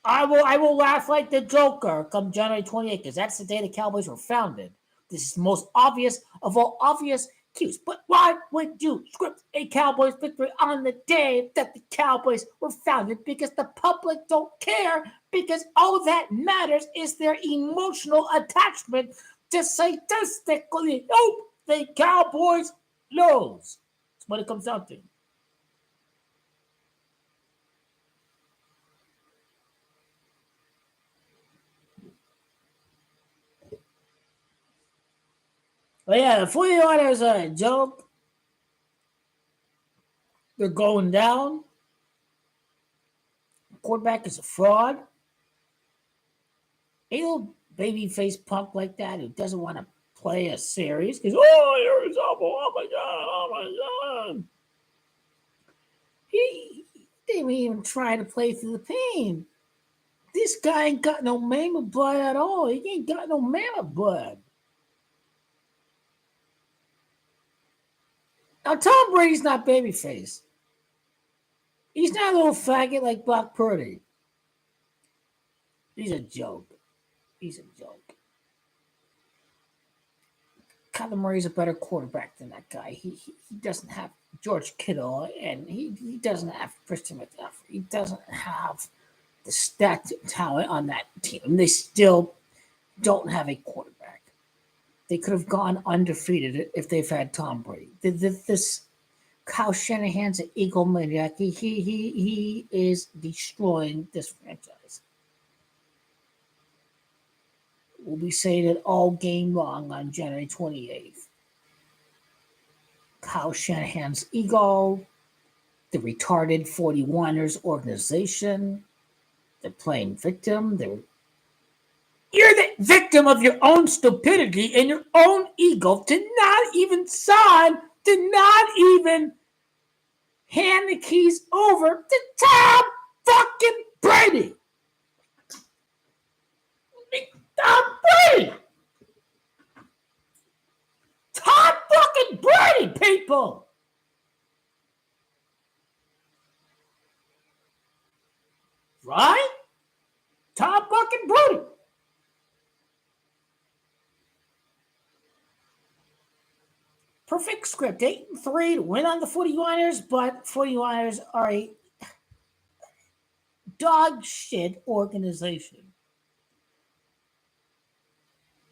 Speaker 1: I will laugh like the Joker come January 28th because that's the day the Cowboys were founded. This is the most obvious of all obvious cues. But why would you script a Cowboys victory on the day that the Cowboys were founded? Because the public don't care. Because all that matters is their emotional attachment to statistically hope the Cowboys lose. That's what it comes down to. But yeah, the 49ers are a joke. They're going down. The quarterback is a fraud. A little babyface punk like that who doesn't want to play a series because, oh my God. He didn't even try to play through the pain. This guy ain't got no mama blood at all. He ain't got no mama blood. Now, Tom Brady's not babyface. He's not a little faggot like Brock Purdy. He's a joke. He's a joke. Kyler Murray's a better quarterback than that guy. He doesn't have George Kittle, and he doesn't have Christian McCaffrey. He doesn't have the stat talent on that team. And they still don't have a quarterback. They could have gone undefeated if they've had Tom Brady. This Kyle Shanahan's an egomaniac. He is destroying this franchise. We'll be saying it all game long on January 28th. Kyle Shanahan's ego, the retarded 41ers organization, they're playing victim. You're the victim of your own stupidity and your own ego to not even sign, to not even hand the keys over to Tom fucking Brady. Tom Brady. Tom fucking Brady, people. Right? Tom fucking Brady. Perfect script. 8-3 to win on the 49ers, but 49ers are a dog shit organization.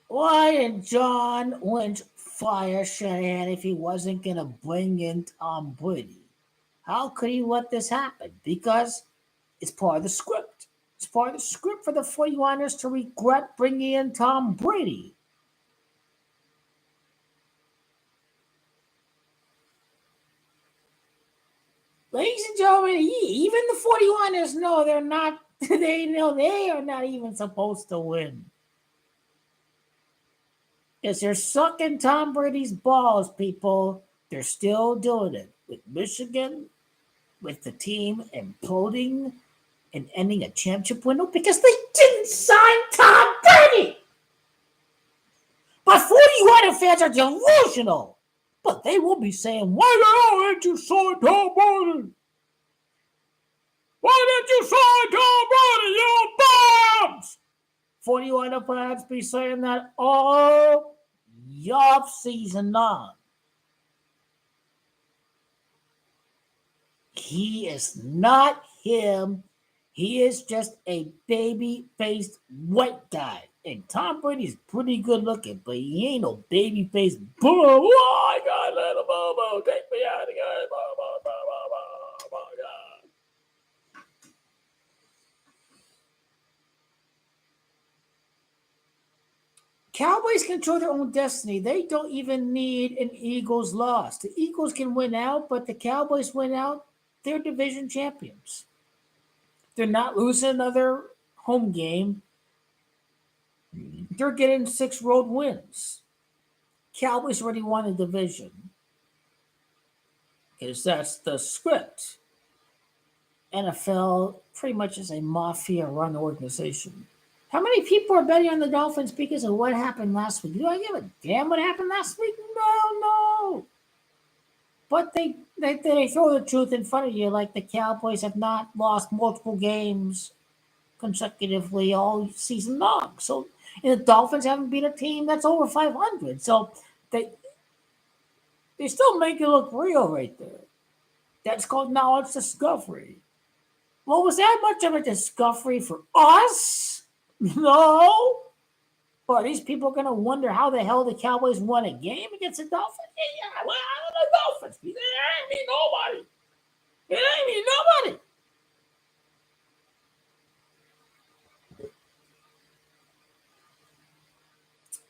Speaker 1: Why did John Lynch fire Shanahan if he wasn't going to bring in Tom Brady? How could he let this happen? Because it's part of the script. It's part of the script for the 49ers to regret bringing in Tom Brady. Ladies and gentlemen, even the 49ers know they're not, they know they are not even supposed to win. Because they're sucking Tom Brady's balls, people. They're still doing it with Michigan, with the team imploding and ending a championship window because they didn't sign Tom Brady. But 49er fans are delusional. But they will be saying, why the hell didn't you sign Tom Brady? Why didn't you sign Tom Brady, you bombs? 49er fans be saying that all off season long. He is not him. He is just a baby-faced white guy. And Tom Brady's pretty good looking, but he ain't no baby-faced boom. Oh, I got a little boom. Take me out of here. Oh, my God. Cowboys control their own destiny. They don't even need an Eagles loss. The Eagles can win out, but the Cowboys win out, they're division champions. They're not losing another home game. They're getting 6 road wins. Cowboys already won the division. Because that's the script. NFL pretty much is a mafia-run organization. How many people are betting on the Dolphins because of what happened last week? Do I give a damn what happened last week? No. But they throw the truth in front of you, like the Cowboys have not lost multiple games consecutively all season long. So and the Dolphins haven't beat a team that's over 500. So they still make it look real right there. That's called knowledge discovery. Well, was that much of a discovery for us? No. Or are these people going to wonder how the hell the Cowboys won a game against the Dolphins? Yeah, well, the Dolphins. It ain't me nobody. It ain't me nobody.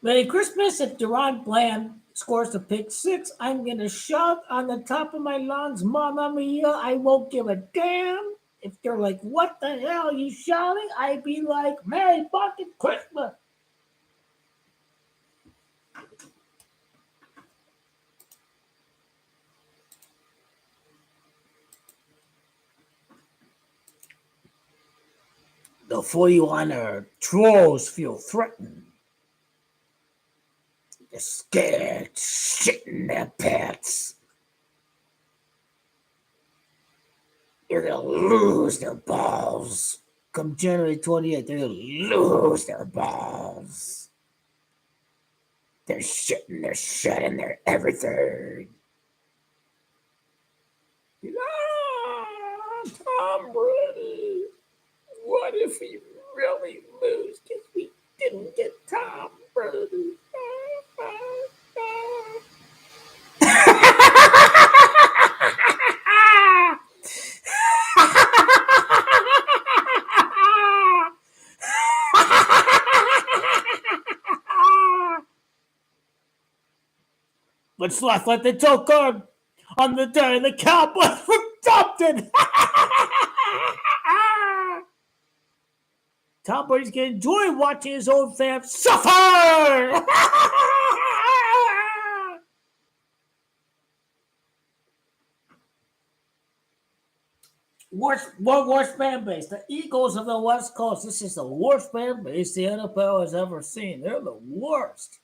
Speaker 1: Merry Christmas. If Deron Bland scores the pick 6, I'm going to shout on the top of my lungs, Mamma Mia. I won't give a damn. If they're like, what the hell are you shouting? I'd be like, Merry fucking Christmas. The 49er trolls feel threatened. They're scared, shitting their pants. They're going to lose their balls come January 28th, they're going to lose their balls. They're shitting, they're shedding, they're everything. Tom Brady. What if we really lose because we didn't get Tom Brady? What's left like the joker on the day the Cowboys were adopted? Tom Brady's gonna enjoy watching his old fans suffer. Worst fan base. The Eagles of the West Coast. This is the worst fan base the NFL has ever seen. They're the worst.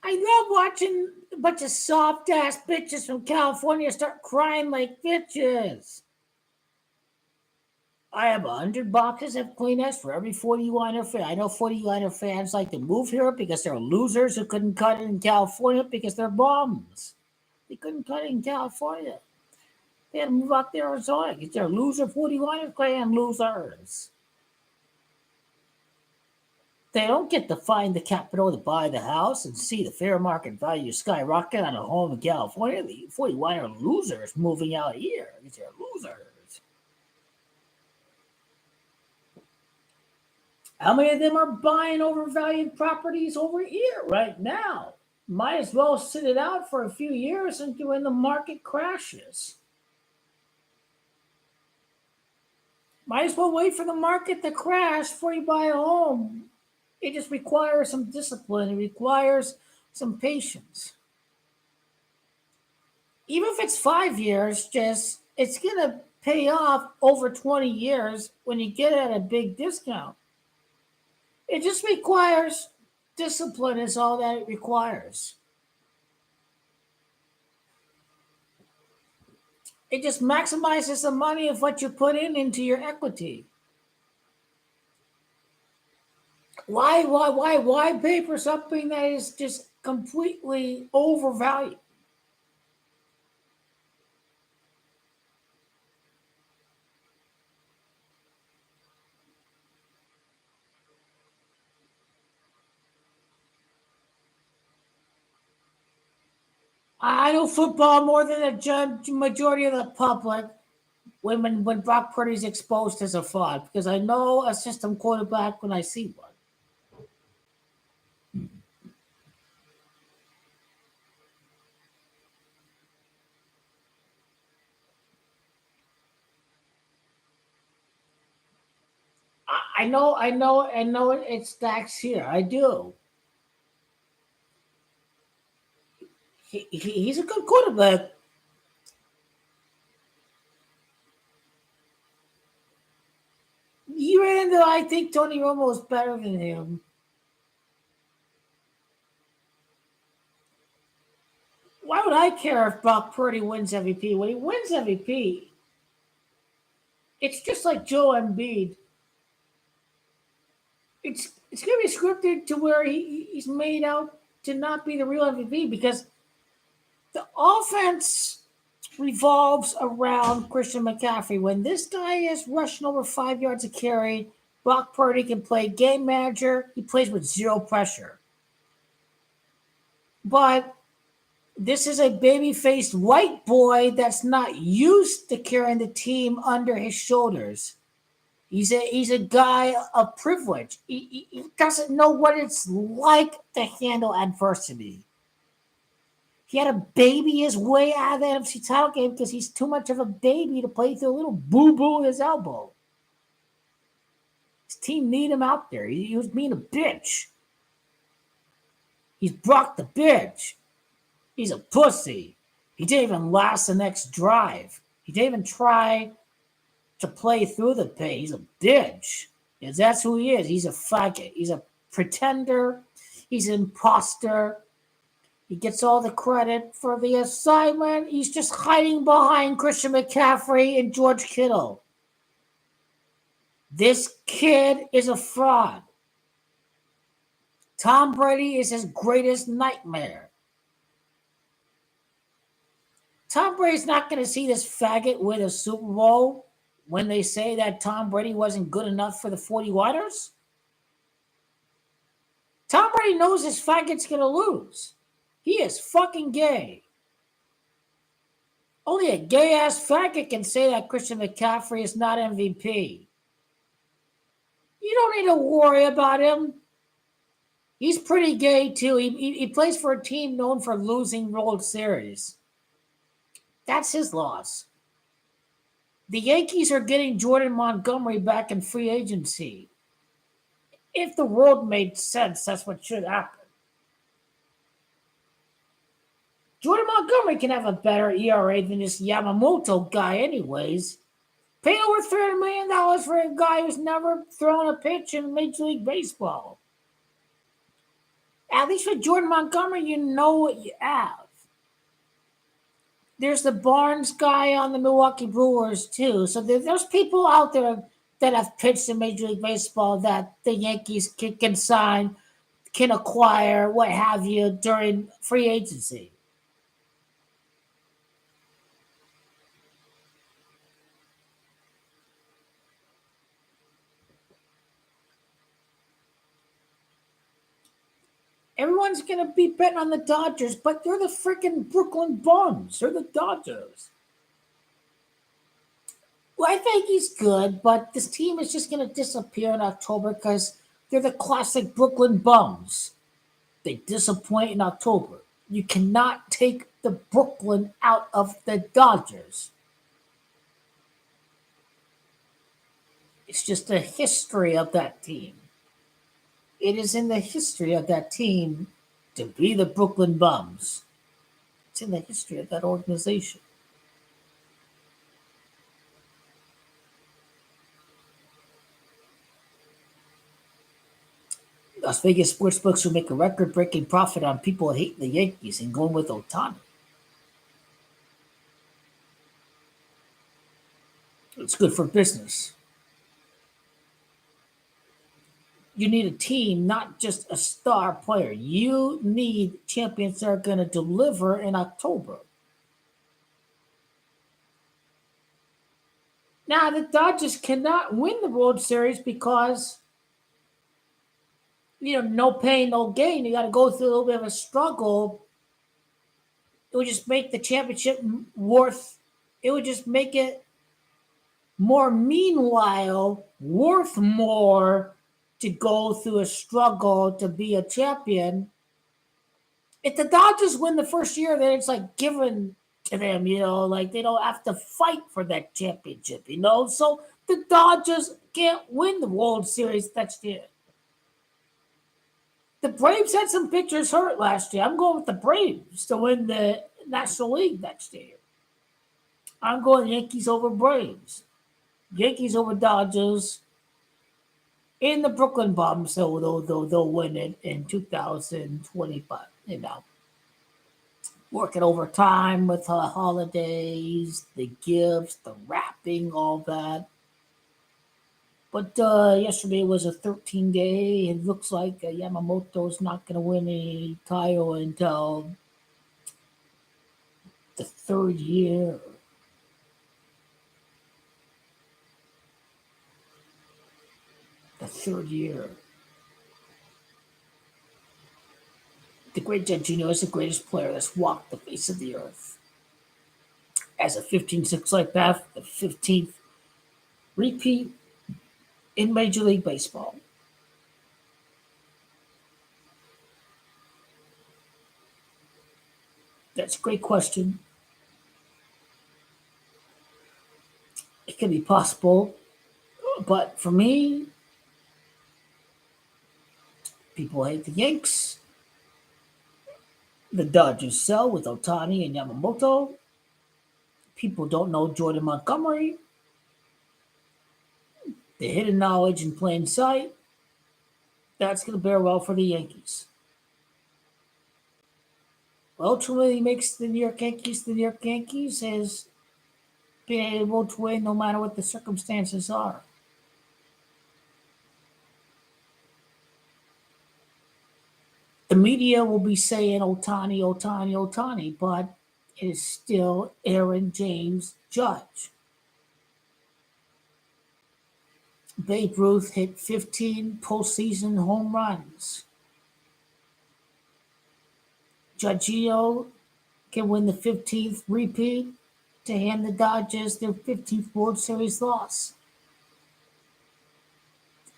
Speaker 1: I love watching a bunch of soft ass bitches from California start crying like bitches. I have 100 boxes of Kleenex for every 40-liner fan. I know 40-liner fans like to move here because they're losers who couldn't cut it in California because they're bums. They couldn't cut it in California. They had to move out to Arizona because they're loser 40-liner fan losers. They don't get to find the capital to buy the house and see the fair market value skyrocket on a home in California. The 40-liner losers moving out here. These are losers. How many of them are buying overvalued properties over here right now? Might as well sit it out for a few years and when the market crashes. Might as well wait for the market to crash before you buy a home. It just requires some discipline. It requires some patience. Even if it's 5 years, it's going to pay off over 20 years when you get it at a big discount. It just requires discipline is all that it requires. It just maximizes the money of what you put into your equity. Why pay for something that is just completely overvalued? I know football more than the majority of the public when Brock Purdy's exposed as a fraud because I know a system quarterback when I see one. I know it stacks here. I do. He's a good quarterback. Even though I think Tony Romo is better than him. Why would I care if Brock Purdy wins MVP? When he wins MVP, it's just like Joe Embiid. It's going to be scripted to where he's made out to not be the real MVP because the offense revolves around Christian McCaffrey. When this guy is rushing over 5 yards a carry, Brock Purdy can play game manager. He plays with zero pressure. But this is a baby-faced white boy that's not used to carrying the team under his shoulders. He's a guy of privilege. He doesn't know what it's like to handle adversity. He had to baby his way out of the NFC title game because he's too much of a baby to play through a little boo-boo in his elbow. His team need him out there. He was being a bitch. He's Brock the bitch. He's a pussy. He didn't even last the next drive. He didn't even try to play through the pain. He's a bitch. Because that's who he is. He's a faggot. He's a pretender. He's an imposter. He gets all the credit for the assignment. He's just hiding behind Christian McCaffrey and George Kittle. This kid is a fraud. Tom Brady is his greatest nightmare. Tom Brady's not going to see this faggot win a Super Bowl when they say that Tom Brady wasn't good enough for the 49ers. Tom Brady knows this faggot's going to lose. He is fucking gay. Only a gay-ass faggot can say that Christian McCaffrey is not MVP. You don't need to worry about him. He's pretty gay, too. He plays for a team known for losing World Series. That's his loss. The Yankees are getting Jordan Montgomery back in free agency. If the world made sense, that's what should happen. Jordan Montgomery can have a better ERA than this Yamamoto guy anyways. Paid over $300 million for a guy who's never thrown a pitch in Major League Baseball. At least with Jordan Montgomery, you know what you have. There's the Barnes guy on the Milwaukee Brewers, too. So there's people out there that have pitched in Major League Baseball that the Yankees can sign, can acquire, what have you, during free agency. Everyone's going to be betting on the Dodgers, but they're the freaking Brooklyn Bums. They're the Dodgers. Well, I think he's good, but this team is just going to disappear in October because they're the classic Brooklyn Bums. They disappoint in October. You cannot take the Brooklyn out of the Dodgers. It's just the history of that team. It is in the history of that team to be the Brooklyn Bums. It's in the history of that organization. Las Vegas sportsbooks will make a record-breaking profit on people hating the Yankees and going with Ohtani. It's good for business. You need a team, not just a star player. You need champions that are going to deliver in October. Now, the Dodgers cannot win the World Series because, no pain, no gain. You got to go through a little bit of a struggle. It would just make the championship it would just make it more, meanwhile, worth more to go through a struggle to be a champion. If the Dodgers win the first year, then it's like given to them, like they don't have to fight for that championship, So the Dodgers can't win the World Series next year. The Braves had some pitchers hurt last year. I'm going with the Braves to win the National League next year. I'm going Yankees over Braves. Yankees over Dodgers. In the Brooklyn Bums, so they'll win it in 2025. Working overtime with the holidays, the gifts, the wrapping, all that. But yesterday was a 13-day. It looks like Yamamoto's not going to win a title until the third year. The third year. The great Ted Jr. is the greatest player that's walked the face of the earth. As a 15-6 like that, the 15th repeat in Major League Baseball. That's a great question. It can be possible, but for me, people hate the Yanks. The Dodgers sell with Ohtani and Yamamoto. People don't know Jordan Montgomery. The hidden knowledge in plain sight. That's going to bear well for the Yankees. ultimately makes the New York Yankees the New York Yankees is being able to win no matter what the circumstances are. The media will be saying Otani, Otani, Otani, but it is still Aaron James Judge. Babe Ruth hit 15 postseason home runs. Judgio can win the 15th repeat to hand the Dodgers their 15th World Series loss.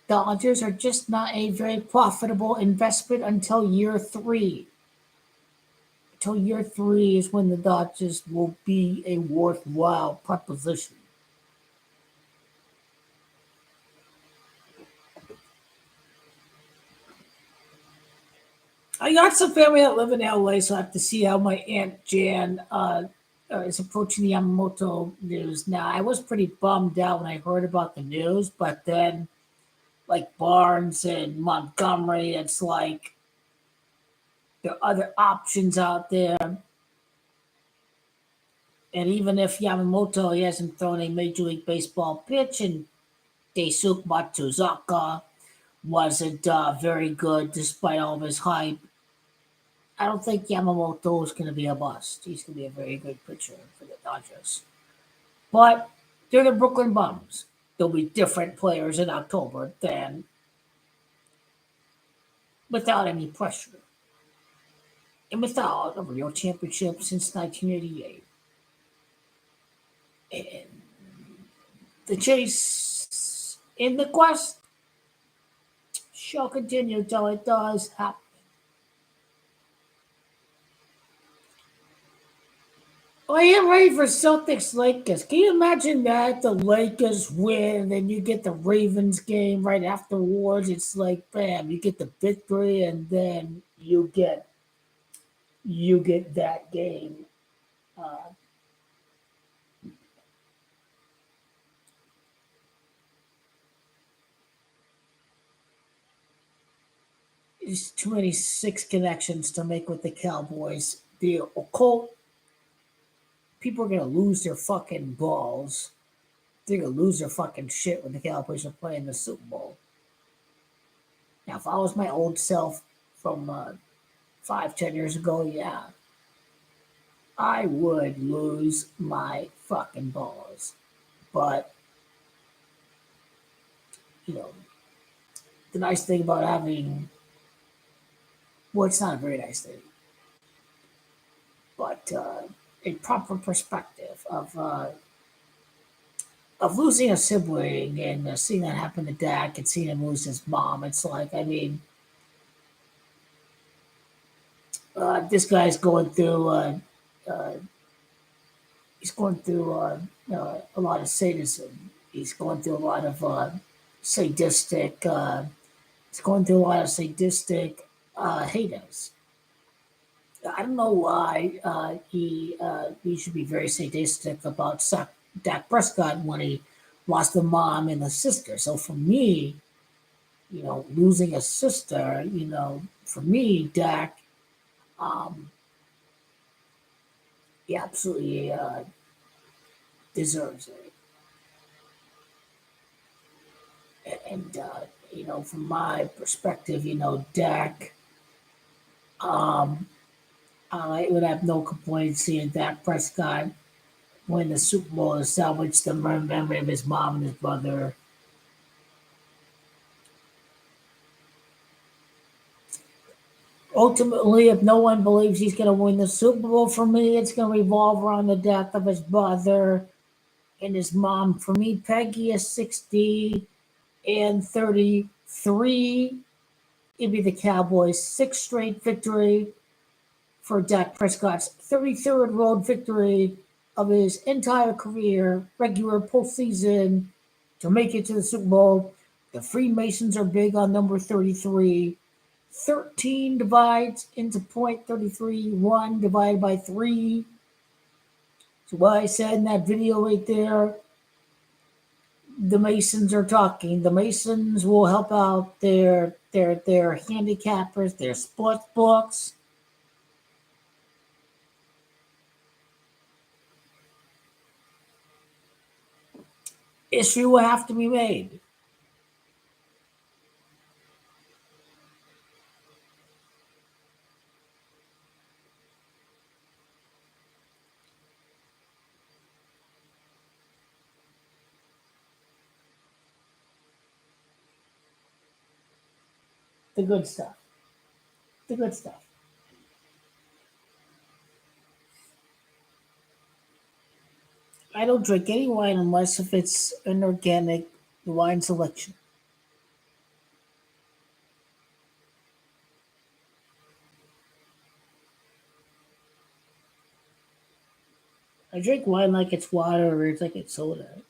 Speaker 1: Dodgers are just not a very profitable investment until year three. Until year three is when the Dodgers will be a worthwhile proposition. I got some family that live in LA, so I have to see how my Aunt Jan is approaching the Yamamoto news. Now, I was pretty bummed out when I heard about the news, but then, like Barnes and Montgomery, it's like there are other options out there. And even if Yamamoto he hasn't thrown a Major League Baseball pitch, and Daisuke Matsuzaka wasn't very good despite all of his hype, I don't think Yamamoto is going to be a bust. He's going to be a very good pitcher for the Dodgers. But they're the Brooklyn Bums. There'll be different players in October than without any pressure and without a real championship since 1988. And the chase in the quest shall continue till it does happen. I am ready for Celtics Lakers. Can you imagine that? The Lakers win, and then you get the Ravens game right afterwards. It's like bam, you get the victory, and then you get that game. Uh, there's too many six connections to make with the Cowboys. The occult people are gonna lose their fucking balls. They're gonna lose their fucking shit when the Cowboys are playing the Super Bowl. Now, if I was my old self from 5, 10 years ago, yeah, I would lose my fucking balls. But you know, the nice thing about having well, it's not a very nice thing, but a proper perspective of losing a sibling and seeing that happen to Dak and seeing him lose his mom. It's like, I mean, this guy's going through. Uh, he's going through a lot of sadism. He's going through a lot of sadistic. He's going through a lot of sadistic haters. I don't know why he should be very sadistic about Dak Prescott when he lost a mom and a sister. So for me, losing a sister, for me, Dak, um, he absolutely deserves it. And from my perspective, Dak, um, I would have no complaints seeing Dak Prescott win the Super Bowl and salvage the memory of his mom and his brother. Ultimately, if no one believes he's going to win the Super Bowl, for me, it's going to revolve around the death of his brother and his mom. For me, Peggy is 60 and 33. It'd be the Cowboys' sixth straight victory for Dak Prescott's 33rd road victory of his entire career, regular postseason, to make it to the Super Bowl. The Freemasons are big on number 33. 13 divides into point 33, 1 divided by 3. So what I said in that video right there, the Masons are talking. The Masons will help out their handicappers, their sports books. History will have to be made. The good stuff. The good stuff. I don't drink any wine unless if it's an organic wine selection. I drink wine like it's water or it's like it's soda.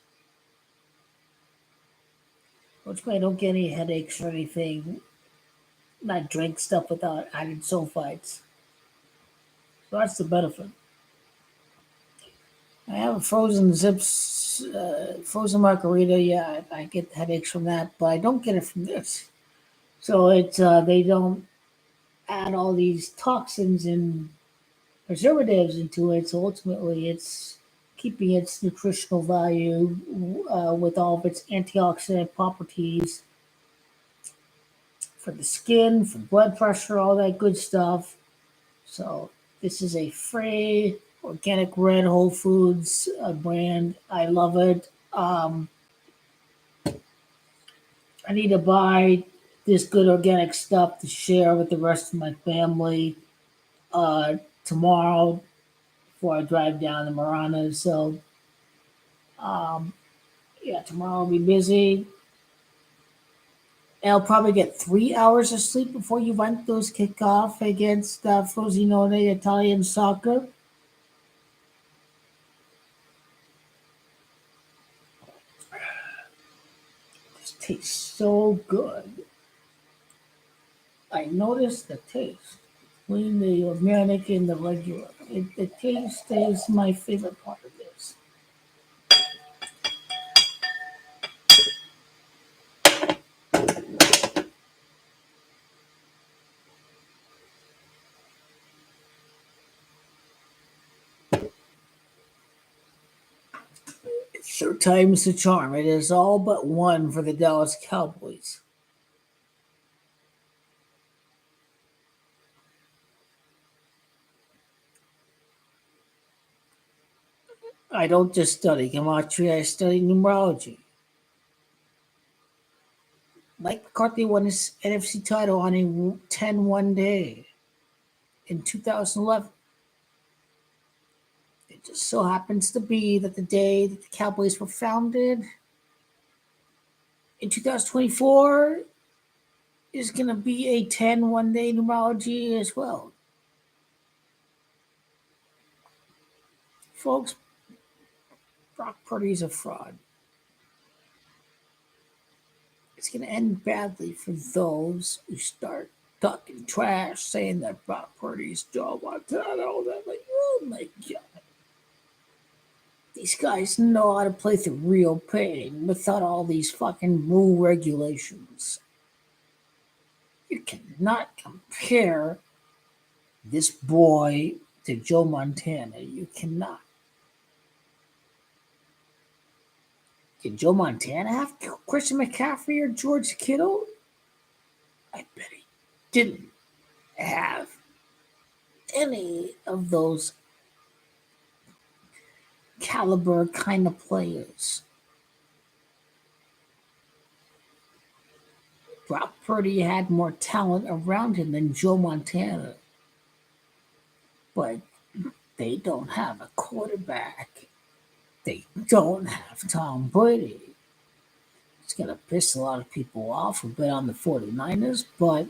Speaker 1: Which way I don't get any headaches or anything. Not drink stuff without added sulfites. So that's the benefit. I have a frozen zips, frozen margarita. Yeah, I get headaches from that, but I don't get it from this. So it's they don't add all these toxins and preservatives into it. So ultimately, it's keeping its nutritional value with all of its antioxidant properties for the skin, for blood pressure, all that good stuff. So this is a free organic red Whole Foods brand. I love it. I need to buy this good organic stuff to share with the rest of my family uh, tomorrow before I drive down to Marana. So um, yeah, tomorrow I'll be busy. I'll probably get 3 hours of sleep before Juventus kick off against Frosinone Italian soccer. This tastes so good. I noticed the taste between the organic and the regular. The taste is my favorite part of this. Third time's the charm. It is all but one for the Dallas Cowboys. I don't just study gematria, I study numerology. Mike McCarthy won his NFC title on a 10-1 day in 2011. It just so happens to be that the day that the Cowboys were founded in 2024 is going to be a 10-1 day numerology as well. Folks, Brock Purdy's a fraud. It's going to end badly for those who start talking trash, saying that Brock Purdy's Joe Montana, all that. Like, oh my God. These guys know how to play through real pain without all these fucking rule regulations. You cannot compare this boy to Joe Montana. You cannot. Did Joe Montana have Christian McCaffrey or George Kittle? I bet he didn't have any of those caliber kind of players. Brock Purdy had more talent around him than Joe Montana, but they don't have a quarterback. They don't have Tom Brady. It's going to piss a lot of people off who bet on the 49ers, but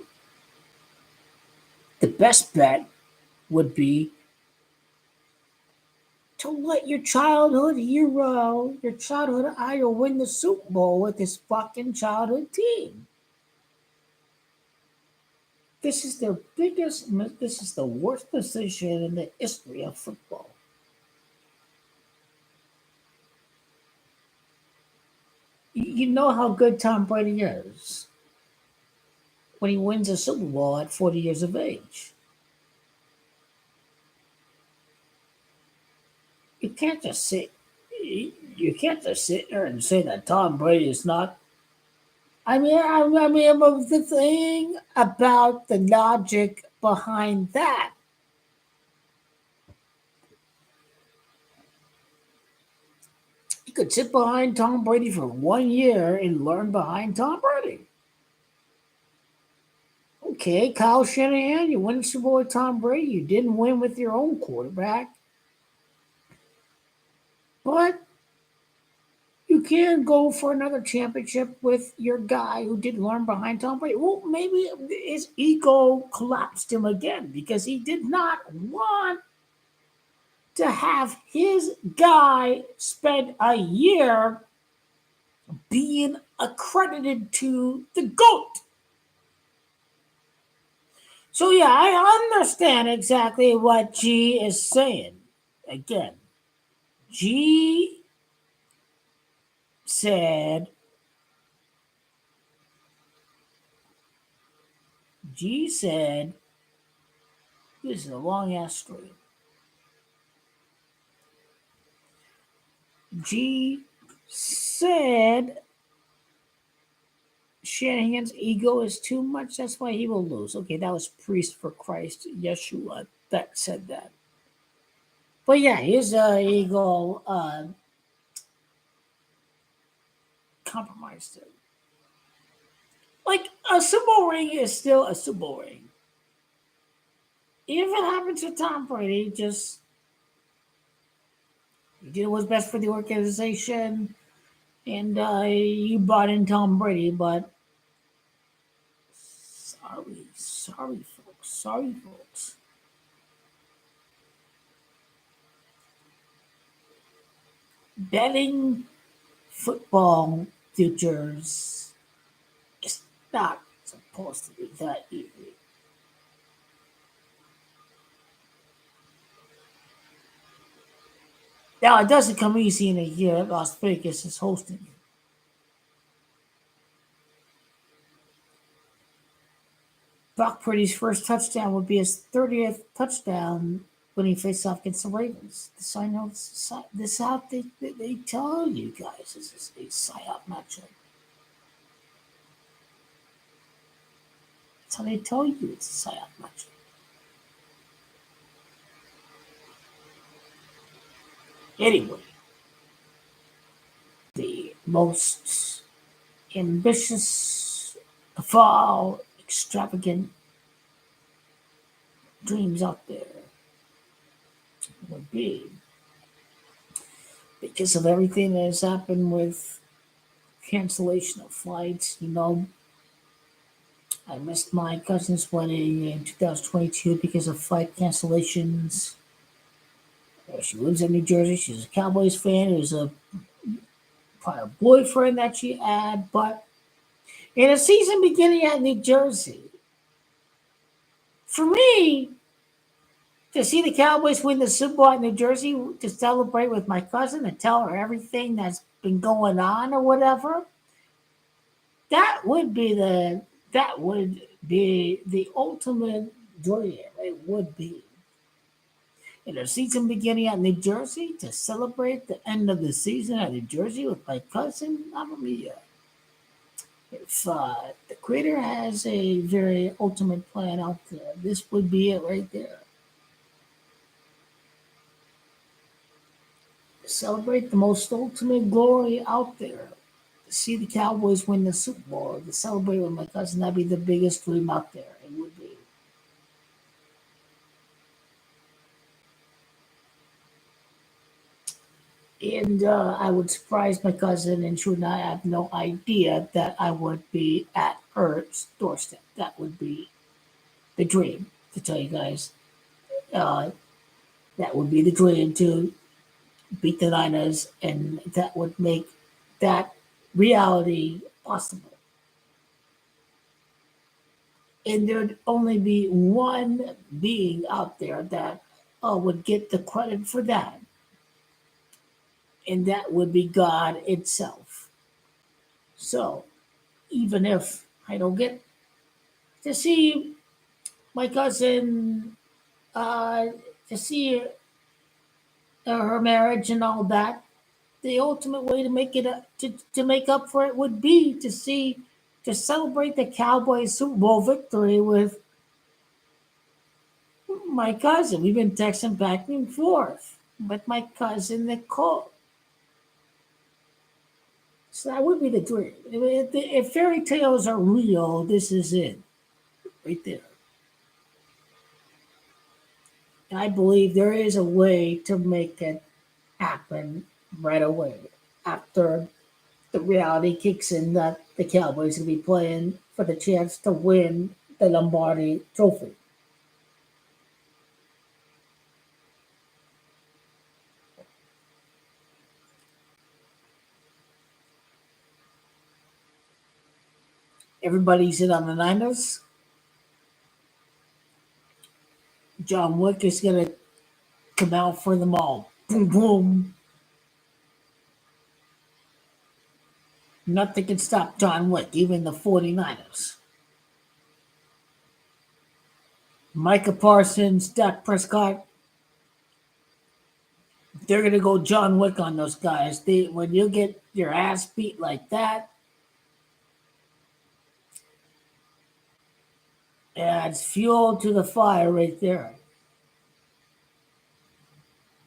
Speaker 1: the best bet would be to let your childhood hero, your childhood idol win the Super Bowl with his fucking childhood team. This is their this is the worst decision in the history of football. You know how good Tom Brady is when he wins a Super Bowl at 40 years of age. You can't just say, You can't just sit there and say that Tom Brady is not. I mean, but the thing about the logic behind that, you could sit behind Tom Brady for 1 year and learn behind Tom Brady. Okay, Kyle Shanahan, you win the Super Bowl with Tom Brady. You didn't win with your own quarterback, but you can go for another championship with your guy who did learn behind Tom Brady. Well, maybe his ego collapsed him again because he did not want to have his guy spend a year being accredited to the GOAT. So, yeah, I understand exactly what G is saying. Again, G said, G said, this is a long ass story. G said Shanahan's ego is too much. That's why he will lose. Okay, that was Priest for Christ, Yeshua, that said that. But yeah, his ego compromised him. Like, a Super Bowl ring is still a Super Bowl ring. If it happens to Tom Brady, just he did what's best for the organization, and you brought in Tom Brady, but sorry, folks. Betting football futures is not supposed to be that easy. Now, it doesn't come easy in a year that Las Vegas is hosting. Brock Purdy's first touchdown would be his 30th touchdown when he faced off against the Ravens. This I know. This is how they tell you guys. This is a psyop matchup. That's how they tell you it's a psyop matchup. Anyway, the most ambitious of all extravagant dreams out there would be, because of everything that has happened with cancellation of flights. I missed my cousin's wedding in 2022 because of flight cancellations. She lives in New Jersey. She's a Cowboys fan. It was a prior boyfriend that she had. But in a season beginning at New Jersey, for me, to see the Cowboys win the Super Bowl at New Jersey, to celebrate with my cousin and tell her everything that's been going on or whatever, that would be the ultimate dream. It would be. In a season beginning at New Jersey, to celebrate the end of the season at New Jersey with my cousin, Mamma Mia. If the Creator has a very ultimate plan out there, this would be it right there. Celebrate the most ultimate glory out there. To see the Cowboys win the Super Bowl, to celebrate with my cousin, that'd be the biggest dream out there. It would be. And I would surprise my cousin, and she would not have no idea that I would be at her doorstep. That would be the dream, to tell you guys. Uh, that would be the dream to beat the Niners, and that would make that reality possible. And there'd only be one being out there that would get the credit for that, and that would be God itself. So even if I don't get to see my cousin, uh, to see her marriage and all that, the ultimate way to make it to make up for it would be to celebrate the Cowboys Super Bowl victory with my cousin. We've been texting back and forth with my cousin Nicole. So that would be the dream. If fairy tales are real, this is it right there. And I believe there is a way to make it happen right away after the reality kicks in that the Cowboys will be playing for the chance to win the Lombardi Trophy. Everybody's in on the Niners. John Wick is going to come out for them all. Boom, boom. Nothing can stop John Wick, even the 49ers. Micah Parsons, Dak Prescott, they're going to go John Wick on those guys. When you get your ass beat like that, adds fuel to the fire right there.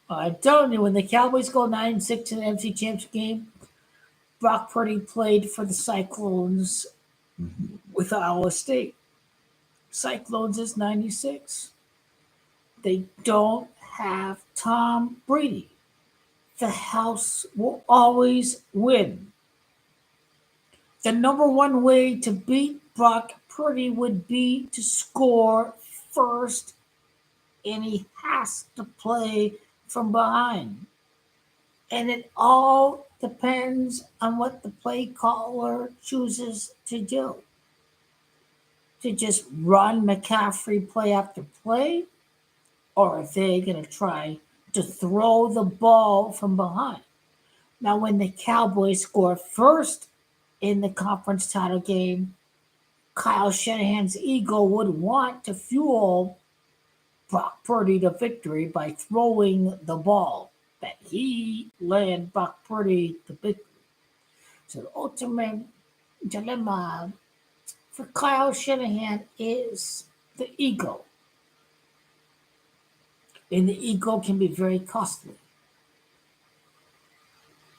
Speaker 1: I'm telling you, when the Cowboys go 9-6 in the NFC Championship game, Brock Purdy played for the Cyclones with Iowa State. Cyclones is 96. They don't have Tom Brady. The house will always win. The number one way to beat Brock Purdy would be to score first, and he has to play from behind. And it all depends on what the play caller chooses to do. To just run McCaffrey play after play, or are they going to try to throw the ball from behind? Now, when the Cowboys score first in the conference title game, Kyle Shanahan's ego would want to fuel Brock Purdy to victory by throwing the ball that he led Brock Purdy to victory. So the ultimate dilemma for Kyle Shanahan is the ego. And the ego can be very costly.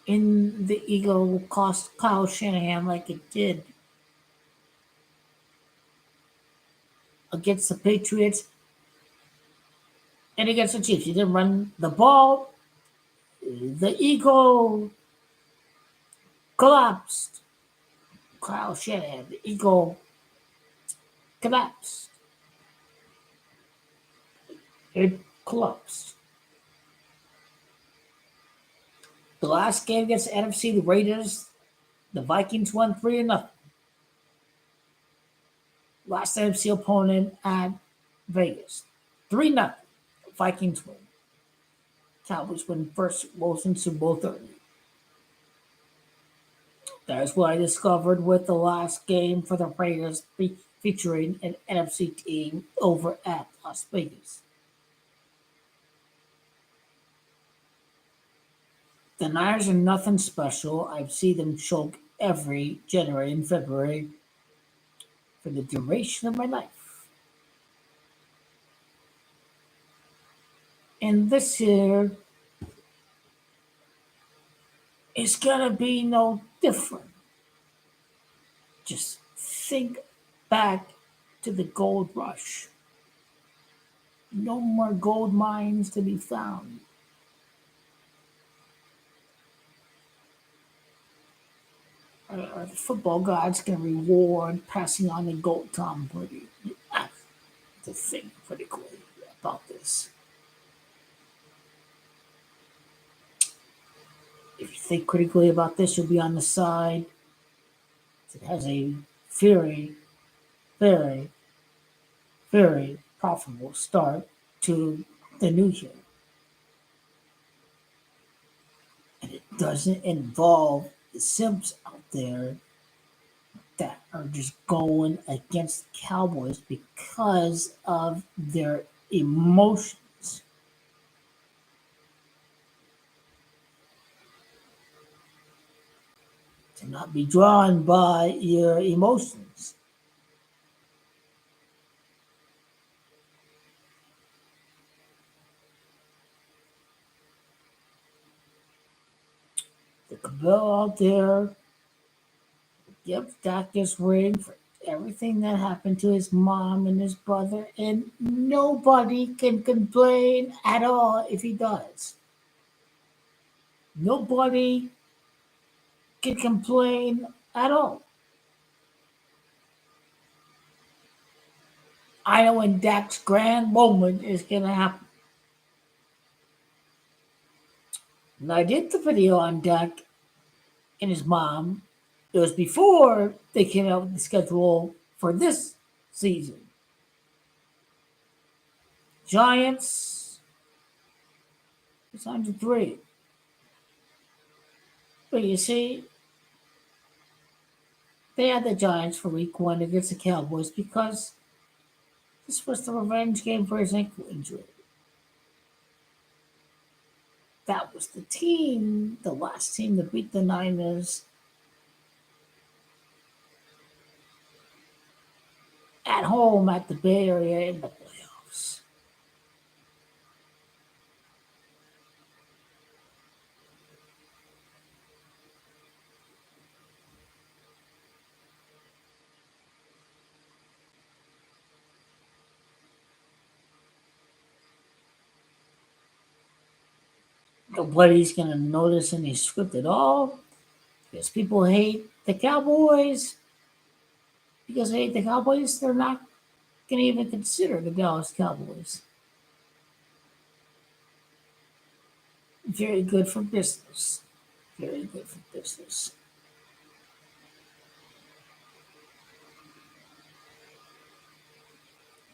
Speaker 1: And the ego will cost Kyle Shanahan like it did against the Patriots and against the Chiefs. He didn't run the ball. The ego collapsed. Kyle Shanahan, the ego collapsed. It collapsed. The last game against the NFC, the Raiders, the Vikings won 3-0. Last NFC opponent at Vegas. 3-0. Vikings win. Cowboys win first Wilson Super Bowl 30. That's what I discovered with the last game for the Raiders featuring an NFC team over at Las Vegas. The Niners are nothing special. I've seen them choke every January and February for the duration of my life. And this year is gonna be no different. Just think back to the gold rush. No more gold mines to be found. Are the football gods going to reward passing on the gold Tom Brady? You have to think critically about this. If you think critically about this, you'll be on the side that has a very, very, very profitable start to the new year. And it doesn't involve the simps out there that are just going against the Cowboys because of their emotions. not be drawn by your emotions. The cabal out there gives Dak this ring for everything that happened to his mom and his brother, and nobody can complain at all if he does. Nobody can complain at all. I know when Dak's grand moment is going to happen. And I did the video on Dak and his mom. It was before they came out with the schedule for this season. Giants is 103. But you see, they had the Giants for week one against the Cowboys because this was the revenge game for his ankle injury. That was the team, the last team to beat the Niners at home at the Bay Area in the playoffs. Nobody's going to notice any script at all because people hate the Cowboys. Because they hate the Cowboys, they're not going to even consider the Dallas Cowboys. Very good for business. Very good for business.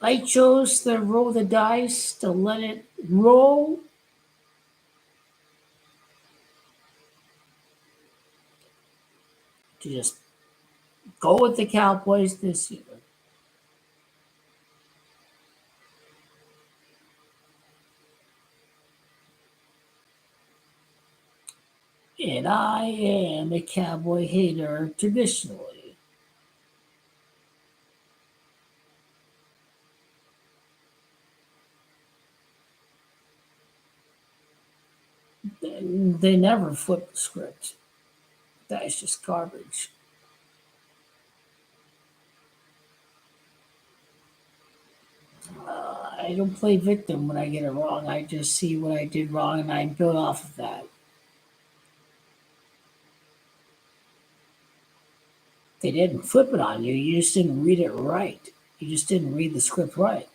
Speaker 1: I chose to roll the dice to let it roll. To just go with the Cowboys this year. And I am a Cowboy hater traditionally. They never flip the script. That's just garbage. I don't play victim when I get it wrong. I just see what I did wrong and I build off of that. They didn't flip it on you. You just didn't read it right. You just didn't read the script right.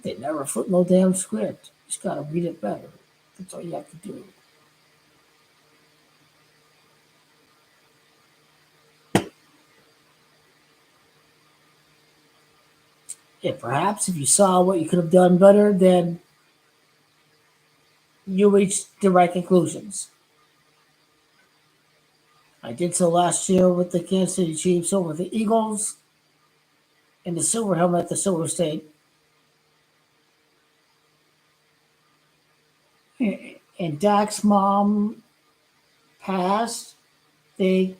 Speaker 1: They never flip no damn script. You just gotta read it better. That's all you have to do. And perhaps if you saw what you could have done better, then you reached the right conclusions. I did so last year with the Kansas City Chiefs over the Eagles and the silver helmet at the Silver State. And Dak's mom passed the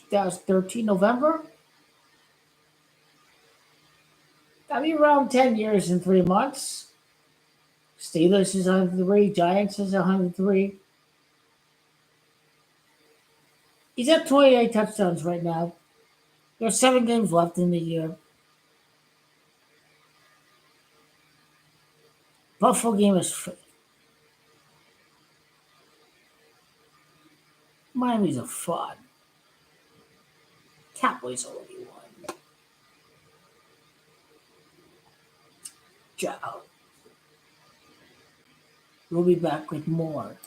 Speaker 1: 2013 November. That'd be around 10 years and 3 months. Steelers is 103. Giants is 103. He's at 28 touchdowns right now. There's 7 games left in the year. Buffalo game is free. Miami's a fraud. Cowboys already won. Ciao. We'll be back with more.